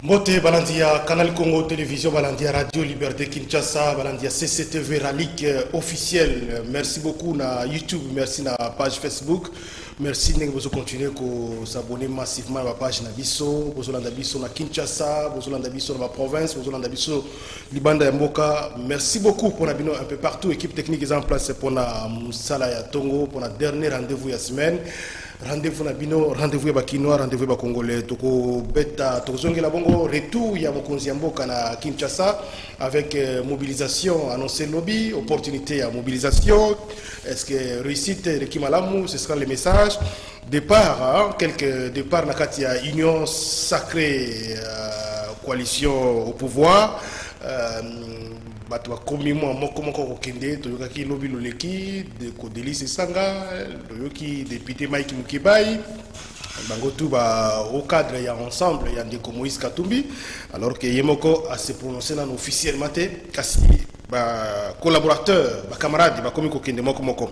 Mbote Balandia, Canal Congo Télévision, Balandia Radio Liberté Kinshasa, Balandia CCTV Ralik officiel. Merci beaucoup na YouTube, merci na page Facebook. Merci de vous continuer à s'abonner massivement à la page Nabiso, Bozolanda Biso na Kinshasa, Bozolanda Biso na ma province, Bozolanda Biso Libanda Mboka. Merci beaucoup pour nabino un peu partout. Équipe technique est en place pour na Moussala ya Tongo pour na dernier rendez-vous la semaine. Rendez-vous Nabino, rendez-vous Bakinois, rendez-vous Bakongolais. Toko beta, Tozongi la bongo retour ya Mokonzi Mboka na Kinshasa avec mobilisation annoncée lobby, opportunité à mobilisation. Est-ce que réussite de Kimalamu, ce sera le message. Départ, hein, quelques départs Nakatia, union sacrée, coalition au pouvoir. Bato bakomi mo moko kokende toyokaki lobi loleki de Kodelisi Sanga toyoki député Mike Mukibai bango tout ba au cadre ya ensemble ya ndeko Moïse Katumbi alors que yemoko a se prononcer nan officiellement te kasi ba collaborateur ba camarade bakomi kokende moko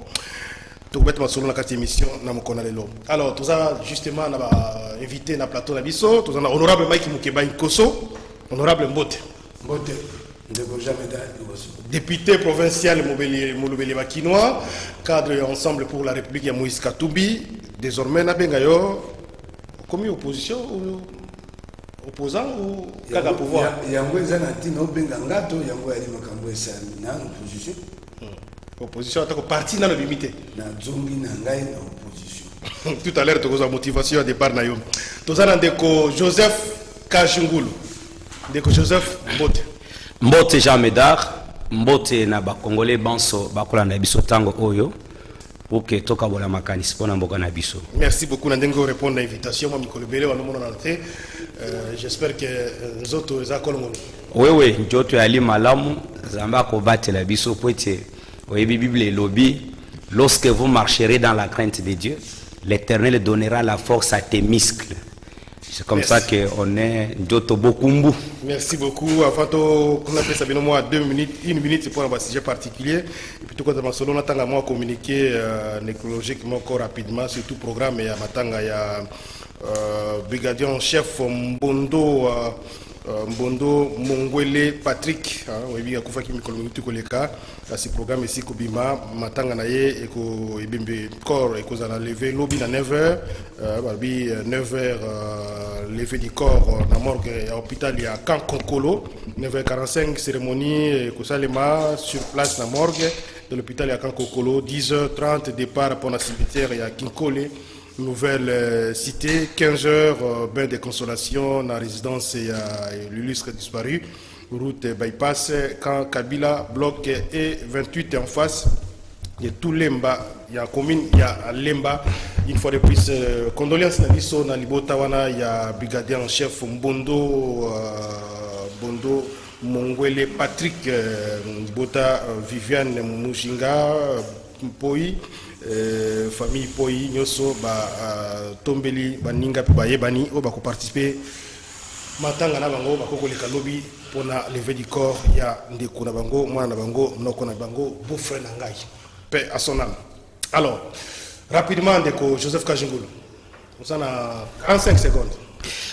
to bet ma solo na kati émission na moko na lelo. Alors tout ça justement na ba invité na plateau na biso tout ça na honorable Mike Mukibai Koso, honorable Mbote député provincial Moulobeli Bakinois, cadre ensemble pour la République ya Moïse Katumbi, désormais na bengayo comme opposition ou opposant ou kaga pouvoir. Yango ezana tino benga ngato yango ali makambo esami na opposition. Opposition atako parti na le limité. Na zongi na ngai na opposition. Tout à l'heure to koza motivation à départ na yo. Tozana ndeko Joseph Kashungulu. Ndeko Joseph Mbote. Mbote Jean Médard, Mbote na ba Congolais banso bakola na biso tango oyo oke toka bola makanisi pona mboka na biso. Merci beaucoup na ndengo répondre à l'invitation moi Mikolo Bele wa nomo na nté. J'espère que nzoto eza kolongo. Oui, njoto ya malamu zamba ko batela biso poete oyebi Bible lobby lorsque vous marcherez dans la crainte de Dieu, l'Éternel donnera la force à tes muscles. C'est comme ça qu'on est Njoto Bokumbu. Merci beaucoup. Avant qu'on appelle ça, moi, 2 minutes, 1 minute, c'est pour un sujet particulier. Et puis tout comme ça, on attend à moi communiquer nécrologiquement encore rapidement sur tout programme. Et à Matanga, il y a brigadier en chef Mbondo Mongwele Patrick, oui, Koufa qui me communique tout le cas. Ce programme ici, Kobima, Matanga Naye, et Ebimbe corps, et qu'on a levé lobby à 9h, 9h, levé du corps, dans la morgue, à l'hôpital, il y a Kankonkolo, 9h45, cérémonie, Kosalema, sur place, la morgue, de l'hôpital, il y a Kankonkolo, 10h30, départ pour la cimetière, il y a Kinkole. Nouvelle cité, 15h, bain de consolation, dans la résidence et l'illustre disparu, route bypass, quand Kabila, bloc et 28 en face, il y a tout Lemba, il y a commune, il y a Lemba, une fois de plus, condoléances à Nisso, dans Libotawana, il y a brigadier en chef Bondo Mongwele Patrick, Bota Viviane Mouchinga, Poi, famille Poi Nyoso ba tombeli baninga pe bayebani o ba ko participer matanga na bango ba ko koleka lobby pona lever du corps ya ndeko na bango mwana na bango noko na bango beau frère na ngai paix à son âme. Alors rapidement ndeko Joseph Kashungulu on a 45 secondes.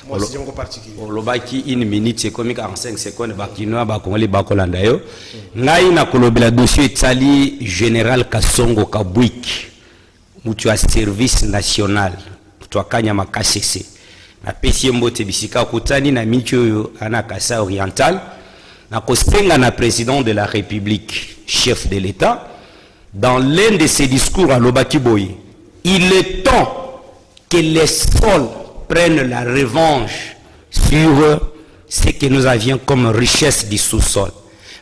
Moi c'est mon particulier. Olobaki 1 minute c'est comme 45 secondes bakinoa ba Congolais bakolanda yo. Ngai na kolobela dossier Tsali général Kasongo Kabwik. Mutu a service national. Mutu akanya makasese. Na pesi Mbote bisika kutani na micho ana Kasa oriental. Na kostenga na président de la République, chef de l'État, dans l'un de ses discours à Lobaki Boye. Il est temps que les sols prennent la revanche sur ce que nous avions comme richesse du sous-sol.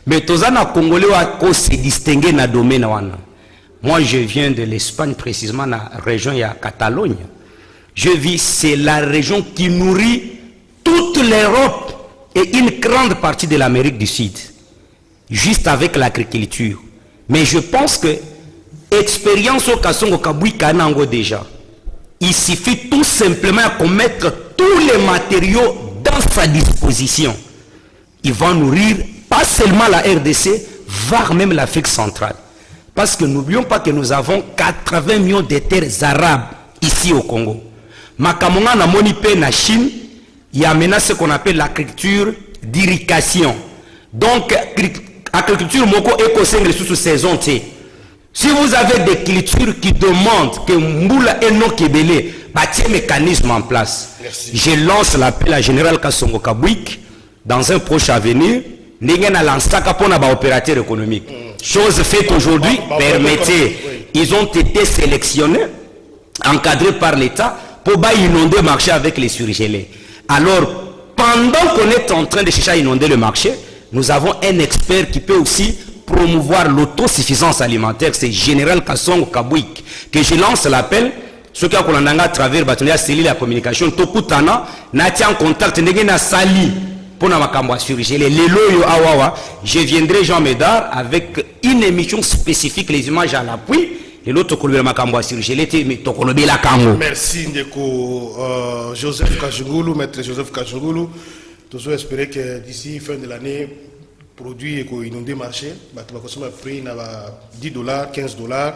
Mais Tozana Congolais a se distinguer dans le domaine. Moi, je viens de l'Espagne, précisément dans la région de Catalogne. Je vis, c'est la région qui nourrit toute l'Europe et une grande partie de l'Amérique du Sud, juste avec l'agriculture. Mais je pense que expérience au Kasongo Kabui Kanango déjà. Il suffit tout simplement qu'on mette tous les matériaux dans sa disposition. Il va nourrir pas seulement la RDC, voire même l'Afrique centrale. Parce que n'oublions pas que nous avons 80 millions de terres arabes ici au Congo. Makamonga na monipe na Chine, il y a maintenant ce qu'on appelle l'agriculture d'irrigation. Donc, agriculture moko éco-sengre sous saison T. Si vous avez des cultures qui demandent que Mboula et non Kébélé bâtissent un mécanisme en place, je lance l'appel à Général Kassongo Kabouik dans un proche avenir. N'ayez pas lancé pour un opérateur économique. Chose faite aujourd'hui, permettez. Ils ont été sélectionnés, encadrés par l'État pour inonder le marché avec les surgelés. Alors, pendant qu'on est en train de chercher à inonder le marché, nous avons un expert qui peut aussi promouvoir l'autosuffisance alimentaire. C'est Général Kassongo Kabouik. Que je lance l'appel. Ceux qui ont à travers la communication, Tokutana, n'a en contact, n'a sali. Pour je viendrai Jean Médard avec une émission spécifique, les images à l'appui. Et l'autre merci Ndeko Joseph Kajungulu, maître Joseph Kajungulu. Toujours espérer que d'ici fin de l'année, produit inondé marché, prix $10, $15.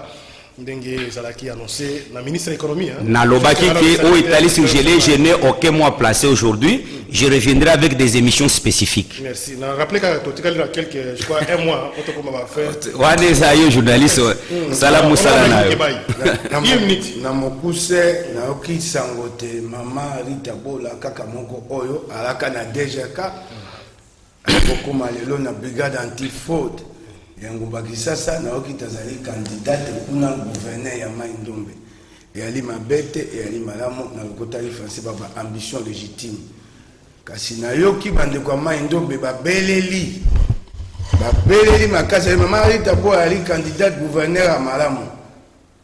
Ndenge Zalaki annoncé, la ministre de l'économie. Na lobaki qui au Italie surgelé, je n'ai aucun mois placé aujourd'hui. Je reviendrai avec des émissions spécifiques. Merci. Je rappelle que quelques, je crois, un mois, on va faire. Wane zayo journaliste, salam musala na yo. Na mokuse na oki sangote mama Rita Bola kaka moko oyo alaka na DGK. Akokoma lelo na brigade anti-fraude. Yangumba Kisasa na oki tazali candidate kuna gouverneur ya Mai Ndombe. Yali mabete yali malamo na lokotali français baba ambition légitime. Kasi na yoki bande kwa Mai Ndombe babeleli makasa mama Rita Bola yali candidate gouverneur ya malamo.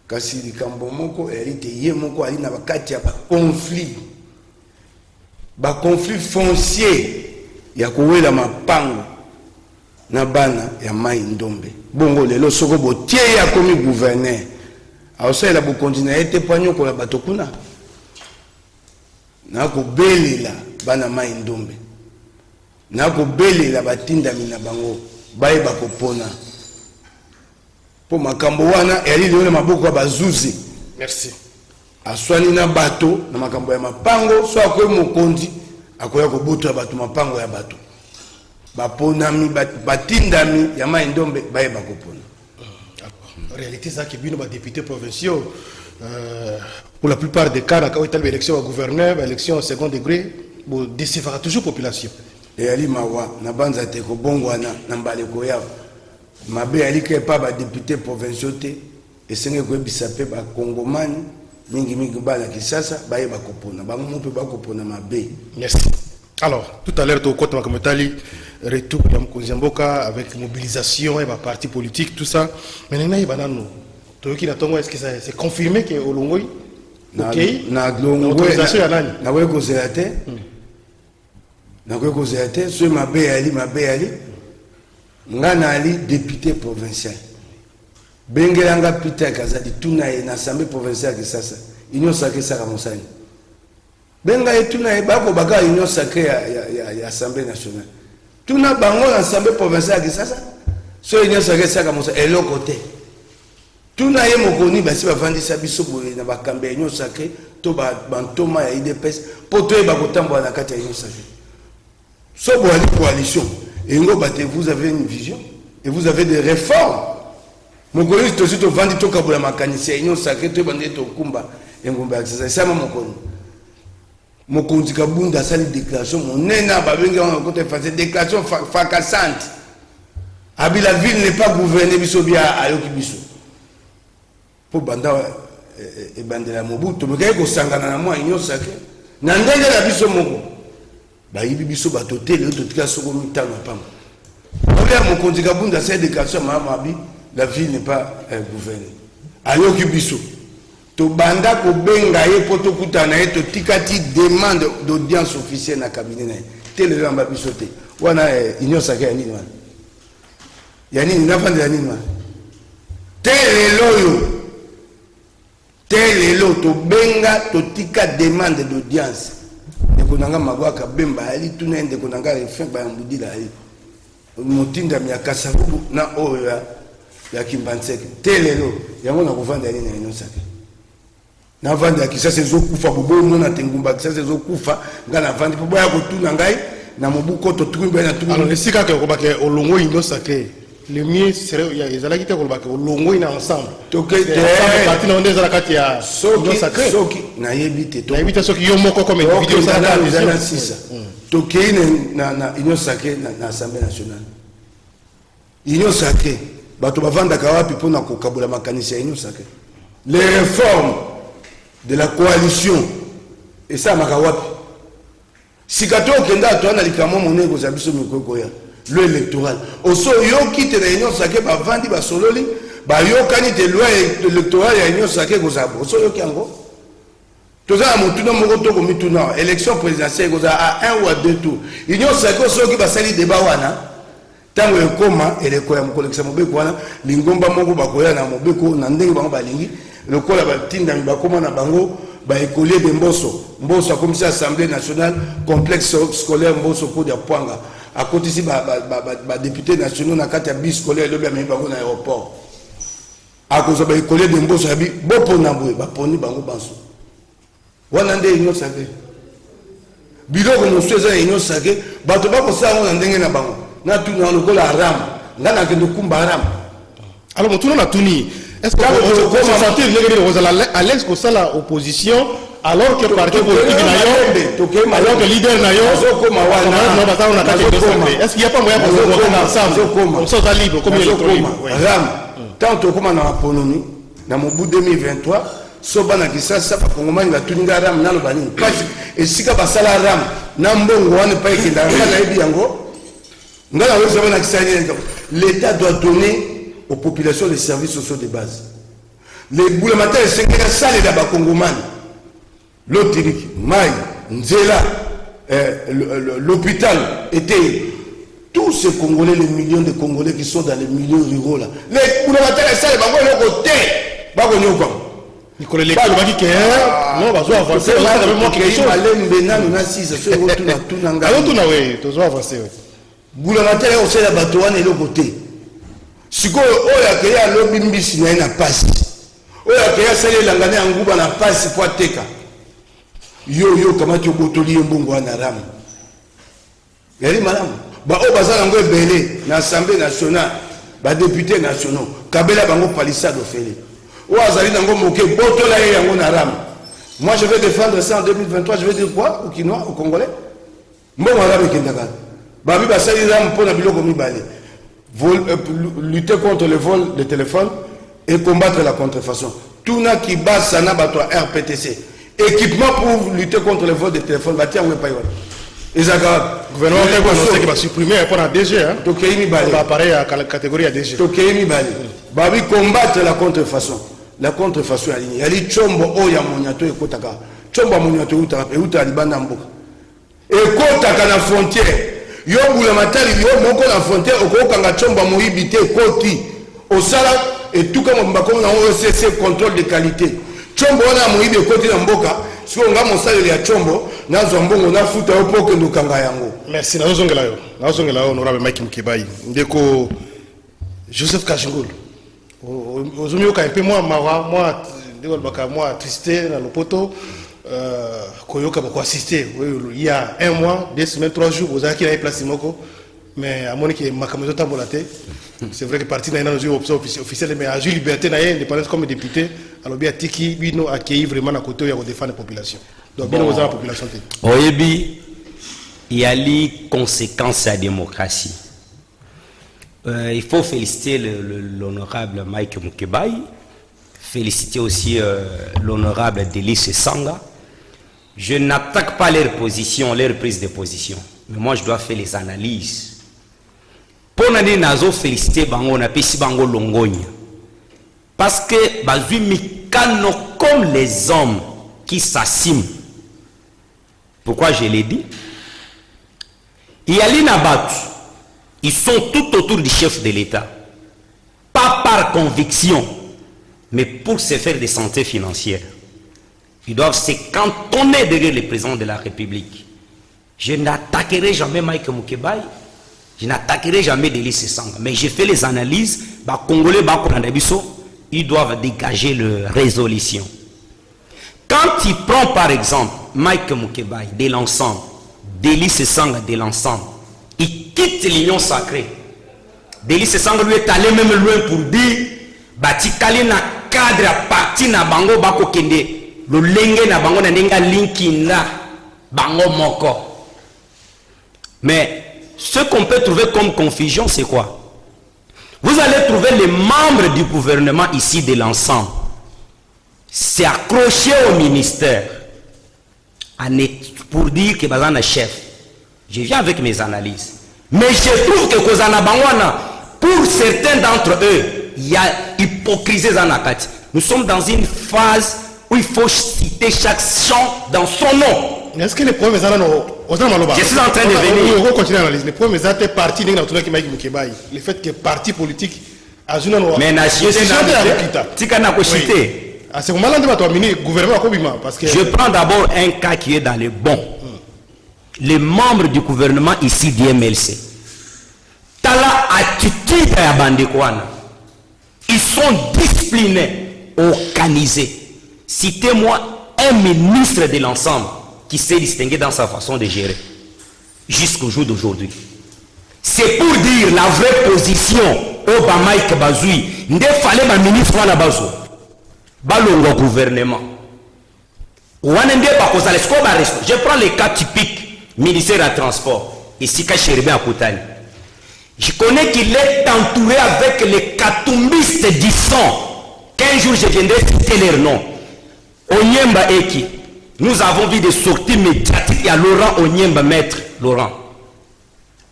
Kasi likambo moko yali te ye moko ali na bakati ya conflit foncier ya kuwela mapango na bana ya Mai Ndombe. Bongo lelo soko botie ya komi gouverneur. Aosela bo continuer ete panyo ko la batokuna. Na ko belela bana Mai Ndombe. Na ko belela batinda mina bango baye bakopona. Po makambo wana yali lelo maboko ya bazuzi. Merci. Aswani na bato na makambo ya mapango so akoye mokonzi akoya ko buto bato mapango ya bato. Baponami batindami ya Mai Ndombe baye bakopona. En réalité ça qui bino ba députés provinciaux pour la plupart des cas quand il y a élection au gouverneur, élection au second degré, bon décevra toujours population. Et ali mawa na banza te ko bongwana na mbaleko ya mabe ali ke pa ba députés provinciaux te esenge ko bisape ba kongomani mingi bala Kisasa baye bakopona bango mope bakopona mabe. Merci. Alors, tout à l'heure, au côté de retour de Mkonziamboka avec mobilisation et ma parti politique, tout ça. Mais maintenant, est-ce que c'est confirmé que Olongoi, ok, l'autorisation est là. Na we kozerate, ce mabe ali, ngana ali député provincial. Bengelanga Peter Kazadi, tuna na assemblée provinciale Kisasa, Union sacrée Sara Monsani. Benga etuna ebako baka union sacrée ya assemblée nationale. Tuna bango assemblée provinciale Kisasa. So union sacrée Sara Monsani eloko te. Tuna ye mokoni basi bavandisa biso boye na bakambe union sacrée to bantoma ya IDPS poto e bakotambola na kati ya union sacrée. So boali coalition. Et vous avez une vision et vous avez des réformes. Mokoni to sito vandi to kabola makanisi union sacrée to bande to kumba engomba access ça mokoni. Mokonzi Kabunda sali déclaration monena babenga on côté faire déclaration fracassante. Abi la ville n'est pas gouvernée biso bia ayoki biso. Po banda e bandela Mobutu mekaye ko sangana na moi union sacrée. Na ndenge la biso moko. Ba yibi biso batotele to tika soko mitano pamba. Oya mokonzi Kabunda sali déclaration mama abi la ville n'est pas gouvernée. Ayoki biso. To banda ko benga ye poto kutana ye to tikati demande d'audience officielle na cabinet na tele lamba bisote wana union sacrée ya nini wana ya nini nafanda ya nini wana tele lo to benga to tika demande d'audience de konanga magwaka bemba ali tuna ende konanga refin ba mbudila ali motinda mi akasabubu na oyo ya kimbanseke tele lo yango na kovanda ya nini na union sacrée. na vandi akisasa ezokufa bobono na tengumba akisasa ezokufa nga na vandi po boya kotuna ngai na mobuko to tukumba na tukumba. Alors esika ke kobake olongo indo sacré le mieux serait ya ezalaki te kobake olongo ina ensemble tokete parti na onde ezala kati ya indo sacré soki na yebite to na yebite soki yo moko comme individu ça na sisa tokei na union sacrée na assemblée nationale union sacrée bato bavandaka wapi mpona kokabola makanisi ya union sacrée les réformes de la coalition esalamaka wapi sika to okenda to na likamo monene kozala biso mikoko ya loi électoral oso yoki te na union sacrée bavandi basololi bayokani te loi électorale ya union sacrée kozala oso yoki yango tozala motuna moko tokomituna élection présidentielle kozala à 1 ou à 2 tours union sacrée soki basali débat wana tango ekoma eleko ya mokolekisa mobeko wana lingomba moko bakoya na mobeko na ndenge bango balingi lokola batindami bakoma na bango baekolier de mboso akomisi assemblée nationale complexe scolaire mboso kodi ya pwanga akotisi badéputé nationaux na kati ya bis scolaire elobi amemi bango na aéroport akozwa baekolier de mboso yabi bopona boye baponi bango banso wana nde union sacrée biloko mosusu eza na union sacrée bato bakosala yango na ndenge na bango natuna lokola aram nga nakende kumba aram alors motuna na tuni est-ce que vous sentez à l'aise que ça la opposition alors que parti politique na yo alors que leader na yo est-ce qu'il y a pas moyen de voter ensemble comme ça ça libre comme électronique ram tant tokoma na autonomie na mobu 2023 soba na kisasa bakongomani batuninga ram nalo banini kasi esika basala ram na mbongo wana pa ekenda na yebi yango ngala wezo na kisani l'État doit donner aux populations les services sociaux de base. Les boulemateurs c'est que la salle de Bakongomani, l'Otirik, Maï, Nzela, l'hôpital était tous ces Congolais, les millions de Congolais qui sont dans les milieux ruraux là. Les boulemateurs c'est salle de côté, Bakonyoko. Nicolas Lekolo baki ke non bazo avancer là avec moi quelque chose. Alain Benano na 6 so retourna tunanga. Alors tuna we tozo avancer. Boulemateurs c'est la batoane et le côté. Sikoyo oyo akeya alobi mbisi na ye na pasi oyo akeya sali elangane ya nguba na pasi po ateka yo kamati obotoli ye mbongo wana ramu yali malamu baoyo baza nango ebele na assemblée nationale badéputé nationaux kabela bango palissade ofele oyo azali nango moke botola ye yango na ramu. Moi je vais défendre ça en 2023. Je vais dire quoi au Kinois, au Congolais mbongo arabe ekendaka babi basali ramu mpona biloko mibale lutter contre le vol de téléphone et combattre la contrefaçon. Tout n'a qui base ça n'a pas RPTC. Équipement pour lutter contre le vol de téléphone. Bah tiens, on est pas le gouvernement qui va supprimer pour la DG. On va appareil à la catégorie à DG. Babi combattre la contrefaçon. La contrefaçon à ligne. Il y a des chombo oh ya moniato et kotaka. Chombo moniato et uta libanda mboka. Et kotaka na frontière. Yo bula matali yo moko na frontière okokanga chomba moyibité koti osala et tout comme mbako na OCC contrôle de qualité chombo wana moyibi koti na mboka siko nga mosala ya chombo nazo mbongo na futa opoke ndukanga yango. Merci nazongela yo honorable Mike Mukebai ndeko Joseph Kashingul ozumi ka un peu moi ndeko baka moi tristé na lopoto Koyoka va assister il y a 1 mois, 2 semaines, 3 jours, vous avez qui place Moko, mais à mon équipe, ma caméra est c'est vrai que parti dans une option officielle, mais à Jules Liberté, indépendance comme député, alors bien Tiki, lui, nous accueilli vraiment à côté où défendre la population. Donc, bien, vous avez la population. Oyebi, il y a les conséquences à la démocratie. Il faut féliciter l'honorable Mike Mukebai, féliciter aussi l'honorable Délice Sanga. Je n'attaque pas leur position, leur prise de position. Mais moi, je dois faire les analyses. Pour nous, nazo féliciter bango na pesi bango longogne. Parce que bazui mikano comme les hommes qui s'assiment. Pourquoi je l'ai dit? Il y a l'inabat. Ils sont tout autour du chef de l'État. Pas par conviction, mais pour se faire des santé financières. Ils doivent se cantonner derrière le président de la République. Je n'attaquerai jamais Mike Mukebai, je n'attaquerai jamais Délice Sanga, mais j'ai fait les analyses, bah, Congolais, bah, ils doivent dégager leur résolution. Quand il prend par exemple Mike Mukebai de l'ensemble, Délice Sanga de l'ensemble, il quitte l'union sacrée. Délice Sanga lui est allé même loin pour dire Batikali na cadre à parti na bango bako kende le lenge na bango na nenga linkinda bango moko. Mais ce qu'on peut trouver comme confusion, c'est quoi? Vous allez trouver les membres du gouvernement ici de l'ensemble. C'est accroché au ministère pour dire que Bazan est chef. Je viens avec mes analyses. Mais je trouve que Kozana Bangwana, pour certains d'entre eux, il y a hypocrisie Zanakati. Nous sommes dans une phase où il faut citer chaque champ dans son nom. Est-ce que les problèmes je suis en train de venir. On va continuer à analyser. Les problèmes étaient partis de le fait que parti politique a joué dans mais je à ce moment-là, le gouvernement parce que je prends d'abord un cas qui est dans le bon. Les membres du gouvernement ici du MLC. Tala attitude à Bandekwana. Ils sont disciplinés, organisés. Citez-moi un ministre de l'ensemble qui s'est distingué dans sa façon de gérer jusqu'au jour d'aujourd'hui. C'est pour dire la vraie position au Bamaïk Bazoui. Il fallait un ministre à la base. Balongo gouvernement. Je prends les cas typiques ministère à transport. Ici, Kachéribé à Koutani. Je connais qu'il est entouré avec les katumbistes du sang. Qu'un jour je viendrai citer leur nom. Onyemba Eki. Nous avons vu des sorties médiatiques à Laurent Onyemba, maître Laurent.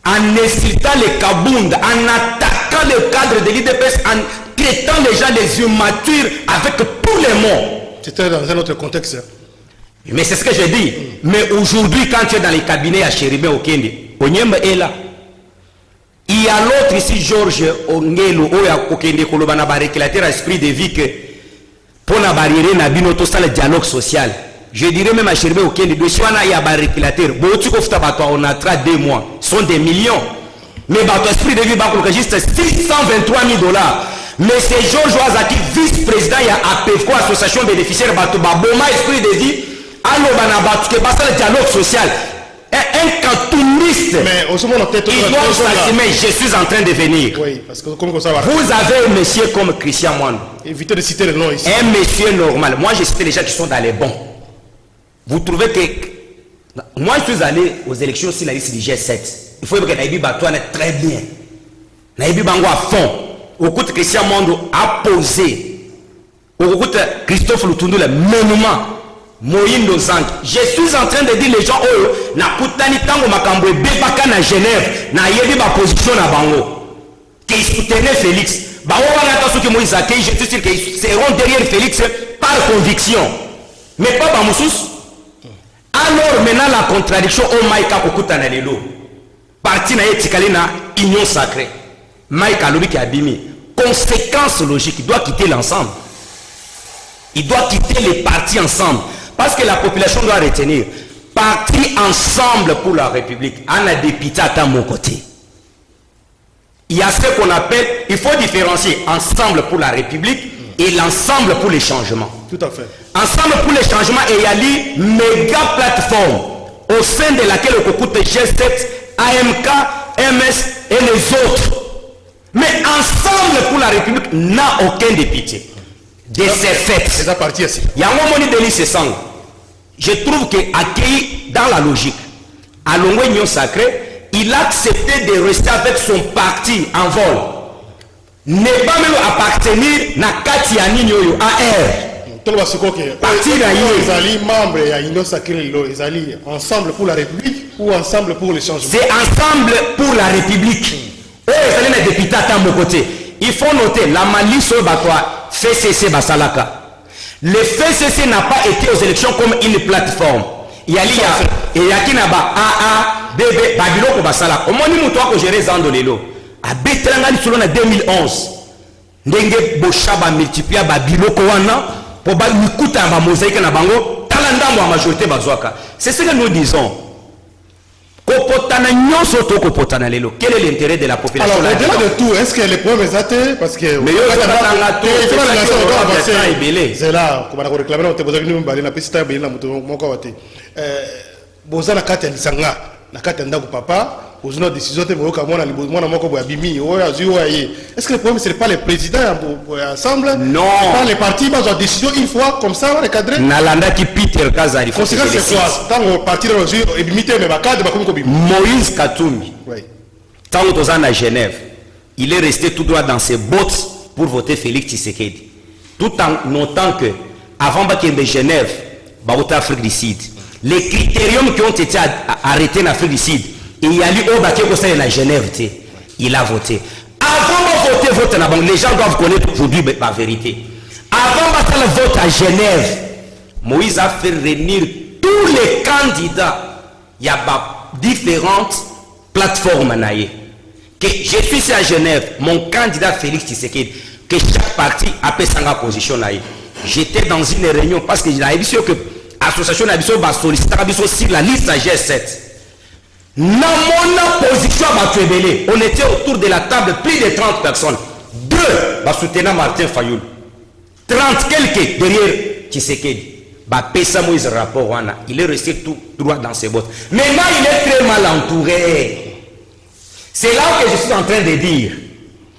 En insultant les Kabound, en attaquant le cadre de l'IDPS, en traitant les gens des immatures avec tous les mots. C'était dans un autre contexte. Mais c'est ce que j'ai dit. Mais aujourd'hui, quand tu es dans les cabinets à Chéribé au Kende, Onyemba est là. Il y a l'autre ici, Georges Ongelo, au Kende, Kolobana Baréclateur à esprit de vie que pour la barrière, Nabino, tout ça, le dialogue social. Je dirais même à Chéribé au Kende, de Chouana, il y a Baréclateur. On a 2 mois. Ce sont des millions. Mais bateau esprit de vie, il juste 623 000 $. Mais c'est Georges Ouazaki, vice-président, il y a APEFCO, association bénéficiaire, bateau Baboma, esprit de vie. Alors, le dialogue social. Un cantoniste. Mais au moment où je suis en train de venir. Oui, parce que comme ça va. Vous avez un monsieur comme Christian Mwando. Évitez de citer le nom ici. Un monsieur normal. Moi, j'ai cité les gens qui sont dans les bons. Vous trouvez que. Moi, je suis allé aux élections sur la liste du G7. Il faut que Naïbi Batouane est très bien. Naïbi Bango à fond. Au coup de Christian Mwando a posé. Au coup de Christophe Lutundu, le monument. Moïndo Zang. Je suis en train de dire les gens, oh, na kutani tango makambo bebaka na Genève, na yebi ba position na bango. Qui soutenait Félix. Bah, on va attendre que Moïse accueille, je suis sûr qu'ils seront derrière Félix par conviction. Mais pas par Moussous. Alors maintenant la contradiction, oh Maïka Kokuta na lelo. Parti na yetikali na union sacrée. Maïka Lobi qui a bimi. Conséquence logique, il doit quitter l'ensemble. Il doit quitter les partis ensemble. Parce que la population doit retenir. Partis ensemble pour la République. On a des pitas à mon côté. Il y a ce qu'on appelle, il faut différencier ensemble pour la République et l'ensemble pour les changements. Tout à fait. Ensemble pour les changements, et il y a une méga plateforme au sein de laquelle on écoute G7, AMK, MS et les autres. Mais ensemble pour la République n'a aucun député. De ces faits. Il y a un moment de Délice Sanga. Je trouve qu'accueilli dans la logique, à Longo Union Sacrée, il a accepté de rester avec son parti en vol. Ne pas même appartenir à Katiani Nyoyo, AR. Parti ils membres de l'Union Sacrée, ils allaient ensemble pour la République ou ensemble pour les changements. C'est ensemble pour la République. Eux, ils allaient les députés à mon côté. Il faut noter, la malice au batois. FCC Basalaka. Le FCC n'a pas été aux élections comme une plateforme. Il y a qui n'a pas AA, BB, Babylon Basalaka. Au moins, nous avons géré Zandolelo. À Bétrangali, selon la 2011, Ndenge Boshaba multiplia Babylon Kowana pour Balukuta Mosaïque na Bango, Talandamo à majorité Bazouaka. C'est ce que nous disons. Kopotana nyonso to kopotana lelo. Quel est l'intérêt de la population? Alors, au-delà de tout, est-ce que les problèmes étaient parce que mais c'est là, comme on a réclamé, on te pose une balle, la petite balle, la moto, mon côté. Bozana Katel Sanga, la Katenda papa. Aux autres décisions, est-ce que le problème, ce n'est pas les présidents ensemble? Non. Pas les partis, ils ont décision une fois comme ça, on est cadré. Nalanda qui Peter Kazari. Conséquence, c'est quoi? Tant que parti est limité, mais Moïse Katumbi, tant que nous à Genève, il est resté tout droit dans ses bottes pour voter Félix Tshisekedi. Tout en notant que, avant qu'il y ait Genève, il y a Afrique du Sud. Les critériums qui ont été arrêtés en Afrique du Sud, il y a eu au baquet à Genève, il a voté. Avant de voter, les gens doivent connaître aujourd'hui la vérité. Avant de voter à Genève, Moïse a fait réunir tous les candidats. Il y a différentes plateformes. Que je suis ici à Genève, mon candidat Félix Tshisekedi, que chaque parti a fait sa position. J'étais dans une réunion parce que j'avais dit que l'association a sollicité sur la liste G7. Dans mon position, on était autour de la table plus de 30 personnes. 2 soutenant Martin Fayoul. 30 quelques derrière Tshisekedi. Pesa Moïse rapport, il est resté tout droit dans ses bottes. Maintenant, il est très mal entouré. C'est là que je suis en train de dire.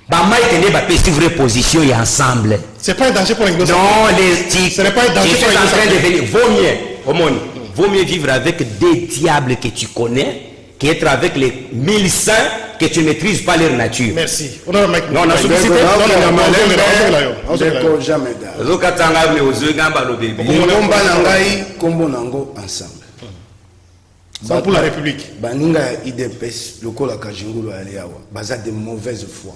C'est une vraie position et ensemble. C'est pas un danger pour les non, ce n'est pas un danger pour les en train de venir. Vaut mieux vivre avec des diables que tu connais qu'être avec les 1000 saints que tu ne maîtrises pas leur nature. Merci. Non, on a sollicité. C'est pour la République. Baninga IDPS, le col à Kajingulu Aliawa, basé de mauvaise foi.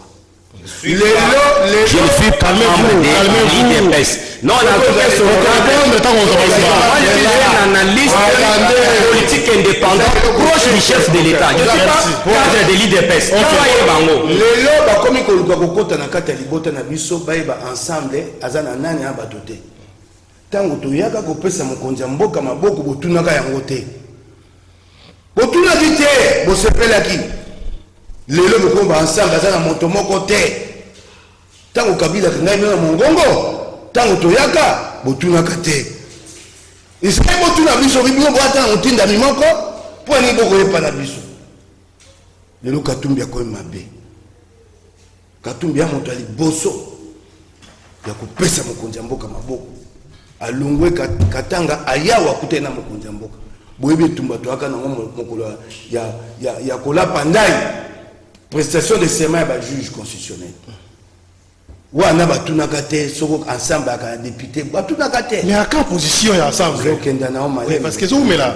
Je suis calmez-vous. Non, un analyste politique indépendant proche du chef de l'État. Je ne suis pas cadre de l'IDPS. Les lois, comme ils ont na kata libota na biso baïba ensemble, azana nani abatote. Tango to yaka ko pesa mokonzi mboka maboko botunaka yango te. Botunaki te, bosepelaki. Lelo mokomba ensemble azana moto moko te. Tango kabila ngai na mongongo, tango toyaka botunaka te. Isai botuna biso bibio bwata otinda mimoko, po ni boko yepa na biso. Lelo Katumbi akoye mabe. Katumbi ya moto ali boso ya kopesa mokonzi mboka maboko. Alungwe katanga ayawa kutena mokonzi mboka. Boyebi tumba toaka na mokolo ya kola pandai. Prestation de serment à juge constitutionnel. Ou on a batunaka te soko ensemble avec député batunaka te. Mais à quelle position est ensemble? Oui, parce que zo mela.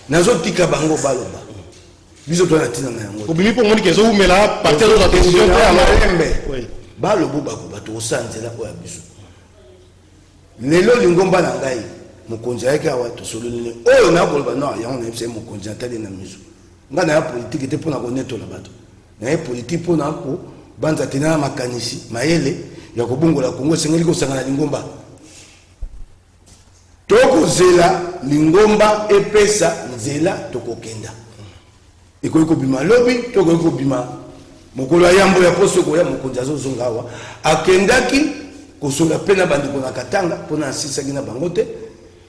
Nazo tika bango baloba. Biso to na tina na yango. Obimi pour moni que zo mela partir de la position te alors. Oui. Balobo bako bato osanzela ko ya biso. Lelo lingomba na ngai mokonzi ayaki awa to sololele. Oyo na koloba no ya on a mokonzi atali na miso. Ngana ya politique te pona ko netola bato. Na politique pona ko banza tena makanisi mayele ya kobongola Kongo sengeli ko sangana lingomba toko zela lingomba epesa nzela toko kenda iko bima lobi toko bima mokolo ya yambo ya poso ko ya mokonza zo zongawa akendaki kosola pena bandiko na Katanga pona asisa gina bangote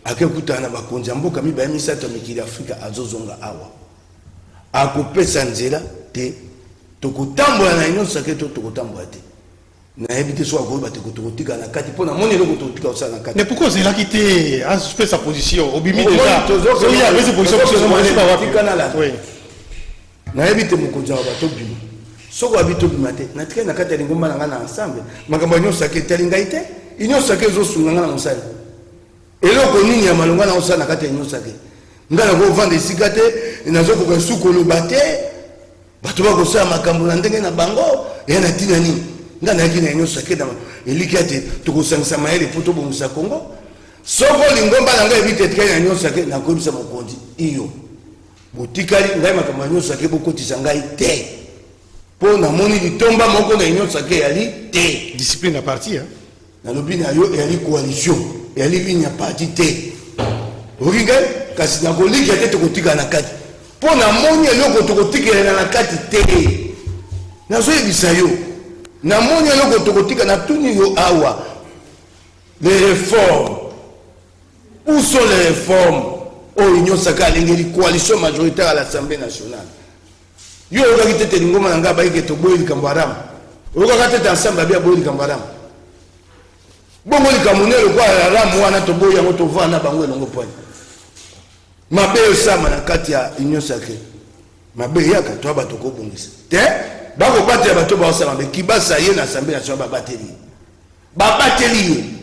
akekuta na bakonza mboka mi ba misato mikili Afrika azozonga awa akopesa nzela te tokotambola na union sacrée tokotambola te na éviter soit ko ba tokotika na kati pona moni loko tokotika osala na kati. Mais pourquoi c'est là qui était a fait sa position obimi déjà il a fait sa position oui na éviter mokonza ba to bima soko abito bima te na tika na kati lingomba na ngana ensemble makambo union sacrée telinga ite union sacrée zo sunga na mosali eloko nini ya malonga na osala na kati union sacrée ngana ko vendre sikate na zo ko sukolo bate bato ba kosala makambo na ndenge na bango ya na tina nini ngana yaki na nyonso ke na elikate tokosangisa mayele poto bomusa Kongo soko lingomba na ngai bite tika na nyonso ke na kobisa mokonzi iyo botikali ngai makambo nyonso ke bokotisa ngai te po na moni litomba moko na nyonso ke yali te discipline à parti hein na lobina yo yali coalition yali ligne à parti te oringa kasi na kolika te tokotika na kati Pour na moni eloko tokotikela na kati te. Nazo yebisa yo. Na moni eloko tokotika na tuni yo awa. Les réformes. Où sont les réformes? Oh, Union Sacrée, une coalition majoritaire à l'Assemblée nationale. Yo oka kitete ngoma na ngaba ike to boyi kambaram. Oka katete ensemble bia boyi kambaram. Bongo likamunelo kwa ramu wana to boyi yango to vana bango elongo point. Mabe osama na kati ya Union Sacrée. Mabe yaka to ba to ko bongisa. Te bako batela bato ba osama be kibasa ye na Assemblée nationale ba bateli. Ba bateli.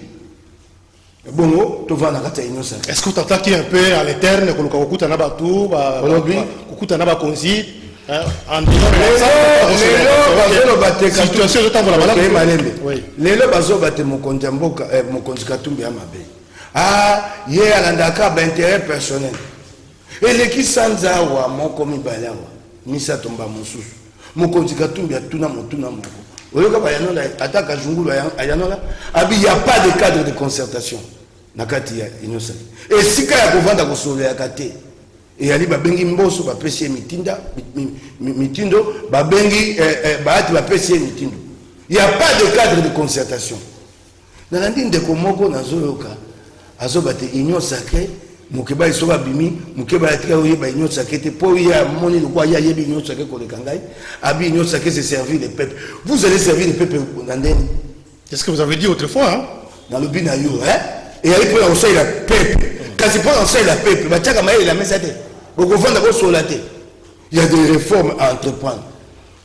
Bongo, tu vas dans la Union Sacrée. Est-ce que tu attaques un peu à l'éterne, que tu as un bateau, tu as un consi, en disant que situation de temps pour la balade. Les gens qui ont battu mon compte Katumbi à ma baie. Ah, hier, à l'Andaka, intérêt personnel. Et les qui sans avoir mon commis balawa, Misa tomba mon sous. Mon compte Katumbi a tout na mon. Il n'y a pas de cadre de concertation. Et si il y a un peu et il y a des mboso ba pesi mitindo ba bengi baati ba pesi mitindo. Il n'y a pas de cadre de concertation. Dans la ligne de Komoko na zoyoka azobate Union Sacrée mukeba isoba bimi mukeba atika oyeba Union Sacrée te po ya moni le quoi ya yebi Union Sacrée ko le kangai abi Union Sacrée c'est servir les peuples. Vous allez servir les peuples ndeni. C'est ce que vous avez dit autrefois hein dans le binayo hein et il faut lancer la peuple. Quasi pour lancer la peuple, bah tiens comme la messe à terre. Au gouvernement d'abord sur la terre. Il y a des réformes à entreprendre.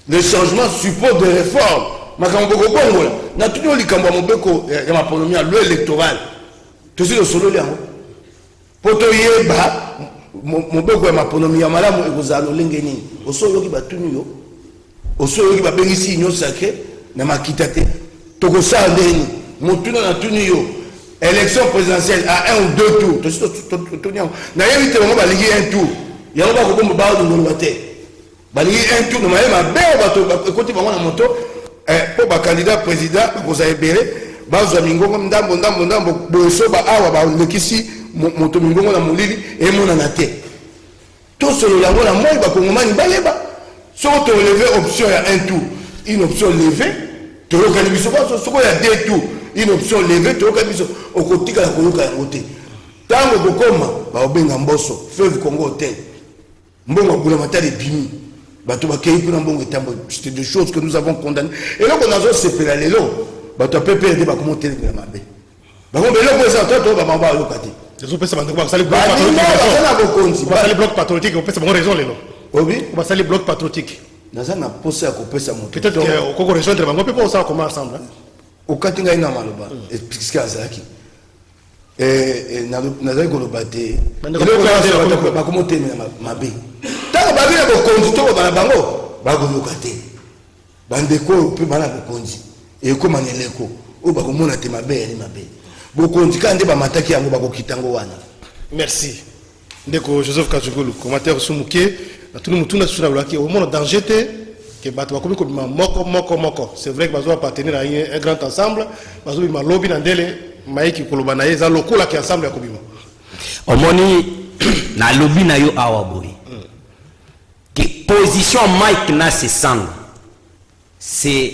Le changement suppose des réformes. Ma quand beaucoup bon na tout le kambo mobeko ya maponomia loi électorale. Tout ce le solo là. Poto yeba mobeko ya maponomia malamu ekozalo lengeni. Osolo ki batunu yo. Osolo ki ba bengisi Union Sacrée na makitate. Toko sa ndeni. Motuna na tunu yo. Élection présidentielle à 1 ou 2 tours. N'a rien été vraiment baligé un tour. Il y a pas beaucoup de barres de l'ouate. Baligé un tour, normalement ma belle bateau côté vraiment la moto pour ba candidat président vous avez béré bazo mingongo ndambo boso ba awa ba lekisi moto mingongo na mulili et mona na te. Tout ce la ngona moi ba kongomani baleba. Si on te lever option à un tour, une option levée, tu organises pas ce qu'il y a 2 tours. Une option levée, tu as au côté de la côté. Tant que Bokoma, Baobenga Mbosso, Feuve Congo Hotel, Mbongo Boulamatari Bimi, Batoba Keïkou Nambongo Tambo, c'était des choses que nous avons condamnées. Et là, on a fait ces pélalélo, Batoba PPRD, comment t'es de la mabé. Bakon Belo, vous avez entendu, on va locater. Les autres personnes vont salir bloc patriotique. On va salir bloc patriotique, on peut savoir raison, les lots. Oui, on va salir bloc patriotique. Dans un posé à couper sa moto. Peut-être qu'on peut rejoindre, on peut pas savoir comment ensemble. Au Katinga ina maloba explique azaki et nazali koloba te ba komo te mabe tanga babi na bokonzi to ba bango ba koloka te bandeko pe bana bokonzi e ko maneleko o ba komona te mabe ya ni mabe bokonzi kande ba mataki yango ba kokitango wana. Merci ndeko Joseph Kajugulu commentaire sumuke na tunu mutuna suna laki au monde danger te. C'est vrai que nous appartenir à un grand ensemble, nous avons un lobby dans le maïki kolobanaye za lokola ki ensemble ya kobima. Omoni na lobby na yo awaboy. Que position Mike na se sang. C'est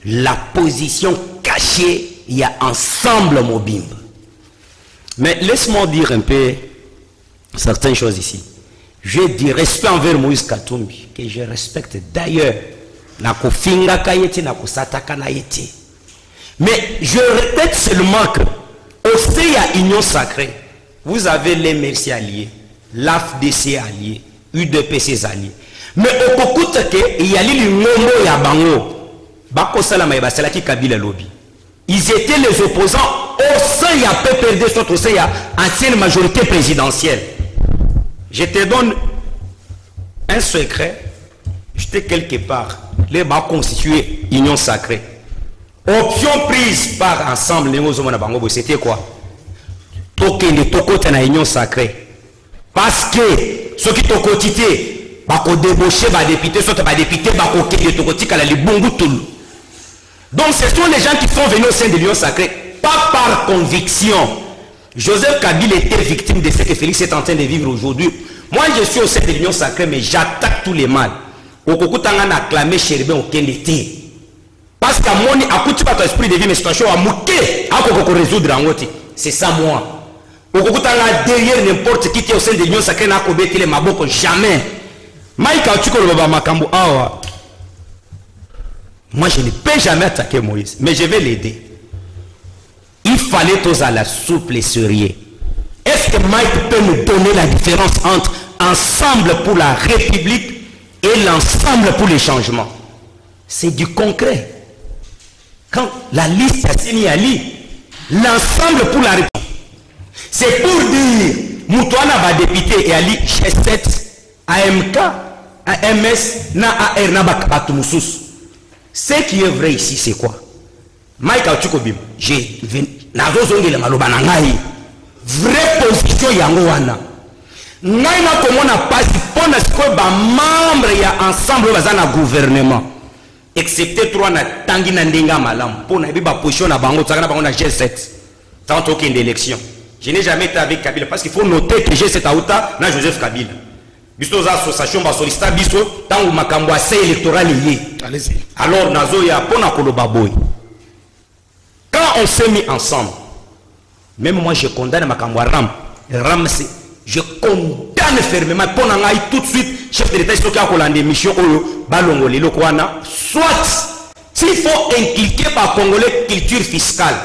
la position cachée, il y a ensemble mobimba. Mais laisse-moi dire un peu certaines choses ici. Je dis respect envers Moïse Katumbi, que je respecte d'ailleurs. Mais je répète seulement que au sein de l'Union Sacrée, vous avez les Merci alliés, l'AFDC alliés, UDPC alliés. Mais au Kokuta, il y a l'Union Yabango, Bakosalama et Basalaki Kabila Lobby. Ils étaient les opposants au sein de la PPRD, au sein de l'ancienne majorité présidentielle. Je te donne un secret. J'étais quelque part. Les bas constitués Union Sacrée. Option prise par ensemble. C'était quoi? Token de Tokota na Union Sacrée. Parce que ceux qui t'ont quotité, bako débauché, ba député, soit ba député, bako de Tokotika la libongu tout. Donc ce sont les gens qui sont venus au sein de l'Union Sacrée, pas par conviction. Joseph Kabila était victime de ce que Félix est en train de vivre aujourd'hui. Moi, je suis au sein de l'Union sacrée, mais j'attaque tous les mal. Au Kokutanga n'a acclamé Chéribin au Kendete. Parce qu'à mon avis, à ton esprit de vie, mais situation à mouquer, à qu'on résoudre en ôté. C'est ça, moi. Au Kokutanga, derrière n'importe qui est au sein de l'Union sacrée, n'a qu'au les maboko, jamais. Maïka, tu connais le baba Makambo. Moi, je ne peux jamais attaquer Moïse, mais je vais l'aider. Il fallait tous à la souple et sérieux. Est-ce que Mike peut nous donner la différence entre ensemble pour la République et l'ensemble pour les changements? C'est du concret. Quand la liste a signé Ali, l'ensemble pour la République, c'est pour dire, Moutouana va député et Ali G7, AMK, AMS, na AR, na Bakatoumoussous. Ce qui est vrai ici, c'est quoi? Mike Aotukobim, j'ai nazozongela maloba na ngai. Vraie position yango wana. Ngai na komona pasi pona siko ba membre ya ensemble bazana gouvernement. Excepté 3 na tangi na ndenga malam. Pona bi ba position na bango tsaka na bango na G7. Tant aucune élection. Je n'ai jamais été avec Kabila parce qu'il faut noter que G7 Aouta na Joseph Kabila. Biso za association ba solista biso tangu makambo ase électoral lié. Allez-y. Alors nazo ya pona koloba boy. Quand on s'est mis ensemble, même moi je condamne Makambo Ram. Ram c'est, je condamne fermement. Pendant tout de suite, chef de l'État, il faut qu'il y ait des missions au Balongolé, le Kouana. Soit, s'il faut inculquer par Congolais culture fiscale,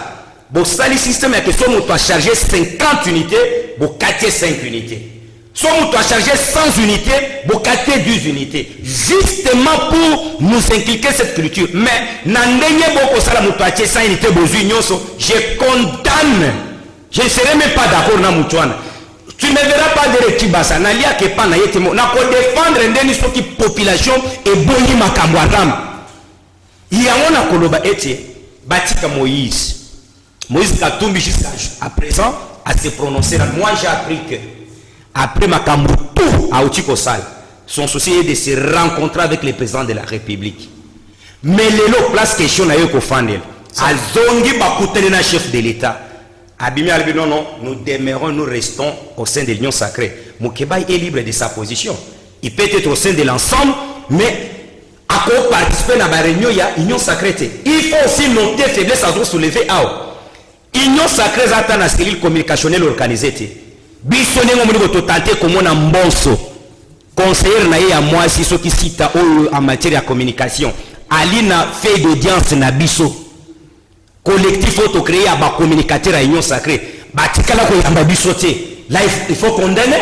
bon, ça le système est que soit on doit charger 50 unités, bon, 5 unités. Soit on doit charger 100 unités, bon, 10 unités. Justement pour nous inculquer cette culture. Mais, n'endenye beaucoup ça la moutouache 100 unités, je condamne. Je ne serai même pas d'accord na Moutouana. Tu ne verras pas de Rekibasa. Nalia ke pa na yete mo. Na ko défendre ndeni soki population et boni makambo aram. Yango na koloba ete batika Moïse. Moïse Katumbi jusqu'à présent à se prononcer. Moi j'ai appris que après makambo tout à Otikosal, son souci est de se rencontrer avec le président de la République. Mais lelo place question na yo ko fandel. Azongi bakutene na chef de l'État. Abimi Albi, non, non, nous demeurons, nous restons au sein de l'Union sacrée. Moukeba est libre de sa position. Il peut être au sein de l'ensemble, mais à quoi participer à la réunion, il y a Union sacrée. Il faut aussi noter faiblesse à droit soulever. Union sacrée, c'est une cellule communicationnelle organisée. Bissonné, on m'a totalité comme on a un bonso. Conseiller naïe à moi, si ce qui cite en matière de communication. Alina fait d'audience na biso. Collectif auto-créé à bas communicateur à Union sacrée. Batikala ko yamba bisoté. Là, il faut condamner.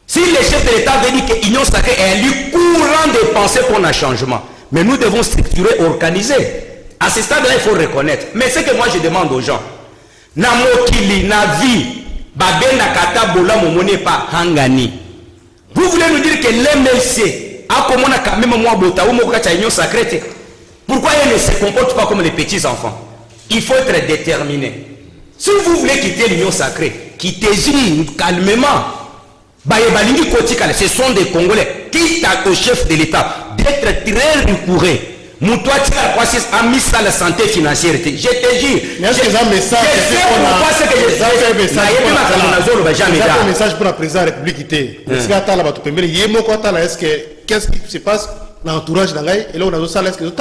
Si le chef de l'État veut dire que l'Union sacrée est un lieu courant de pensée pour un changement, mais nous devons structurer, organiser. À ce stade-là, il faut reconnaître. Mais ce que moi je demande aux gens, na mokili, na vie, babena kata bola momone pa hangani. Vous voulez nous dire que l'MLC a comme on a quand même moi bota ou mokacha Union sacrée. Pourquoi ils ne se comportent pas comme les petits enfants? Il faut être déterminé. Si vous voulez quitter l'Union sacrée, quittez-y calmement. Ce sont des Congolais. Quitte au chef de l'État d'être très rigoureux. Moutoua a mis ça la santé financière. Je te jure. Mais est-ce que c'est un message? C'est un message pour la présidente de la République. Est-ce que qu'est-ce qui se passe? L'entourage d'Angaï et là on a ça est-ce que oui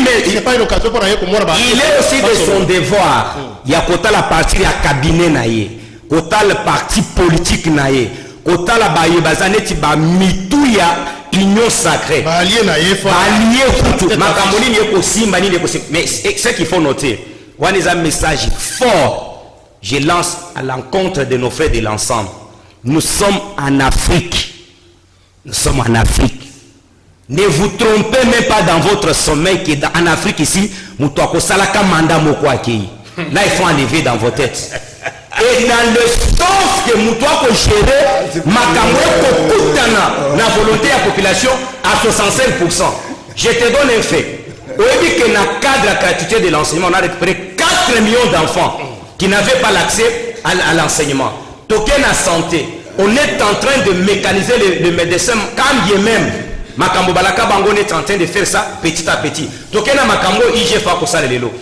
mais c'est pas une occasion pour il est aussi de son devoir. Il y a côté la partie à cabinet naïe, côté la partie politique naïe, côté la baye bazaneti ba mitou ya Union sacrée allié naïe allié makamoni ni ko simba ni ko mais ce qu'il faut noter on a un message fort je lance à l'encontre de nos frères de l'ensemble. Nous sommes en Afrique. Nous sommes en Afrique. Ne vous trompez même pas dans votre sommeil qu'en Afrique ici, là il faut enlever dans vos têtes. Et dans le sens que nous devons gérer la volonté de la population à 65%. Je te donne un fait. Au début que dans le cadre de la gratuité de l'enseignement, on a récupéré 4 millions d'enfants qui n'avaient pas l'accès à l'enseignement. Token à santé. On est en train de mécaniser les médecins quand bien même. Makambo Balaka Bango est en train de faire ça petit à petit. Tokena Makambo IGFA pour ça les lots.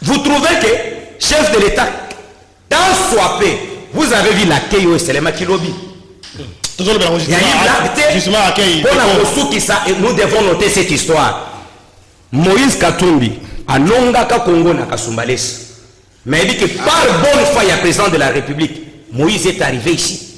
Vous trouvez que chef de l'État, dans Swapé, vous avez vu l'accueil au Selema Kilobi. Nous devons noter cette histoire. Moïse Katumbi, à Nongaka Congo, na Kasumbalès. Mais il dit que par bonne foi, il y a président de la République. Moïse est arrivé ici.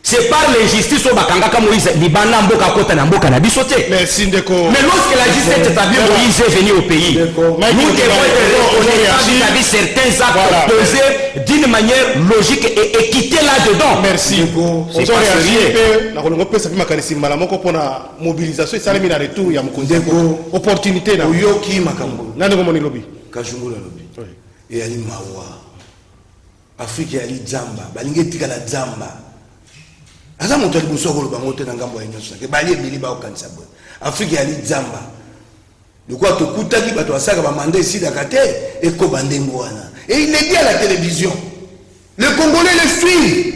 C'est par l'injustice au Bakangaka Moïse, Libana Mboka Kota Namboka Nabi sauté. Mais lorsque la justice est établie, Moïse est venu au pays. Nous devons être reconnaissants vis-à-vis certains actes posés d'une manière logique et équité là-dedans. Merci. C'est pas sérieux. La Colombie, ça fait ma caresse. Malamoko pour la mobilisation, ça a retour, il y a une opportunité. Oyoki Makambo. Nani komoni lobby. Kajungu la lobby. Et Ali Mawa. Afrique Ali Zamba. Balingi tika la Zamba. Aza moto liboso ko lobango te na ngambo ya nyonso ke bali ebili ba okanisa boy Afrique ali Zamba lokwa to kutaki bato asaka ba mandat ici dakate et ko bandengo wana et il est dit à la télévision les Congolais le suivent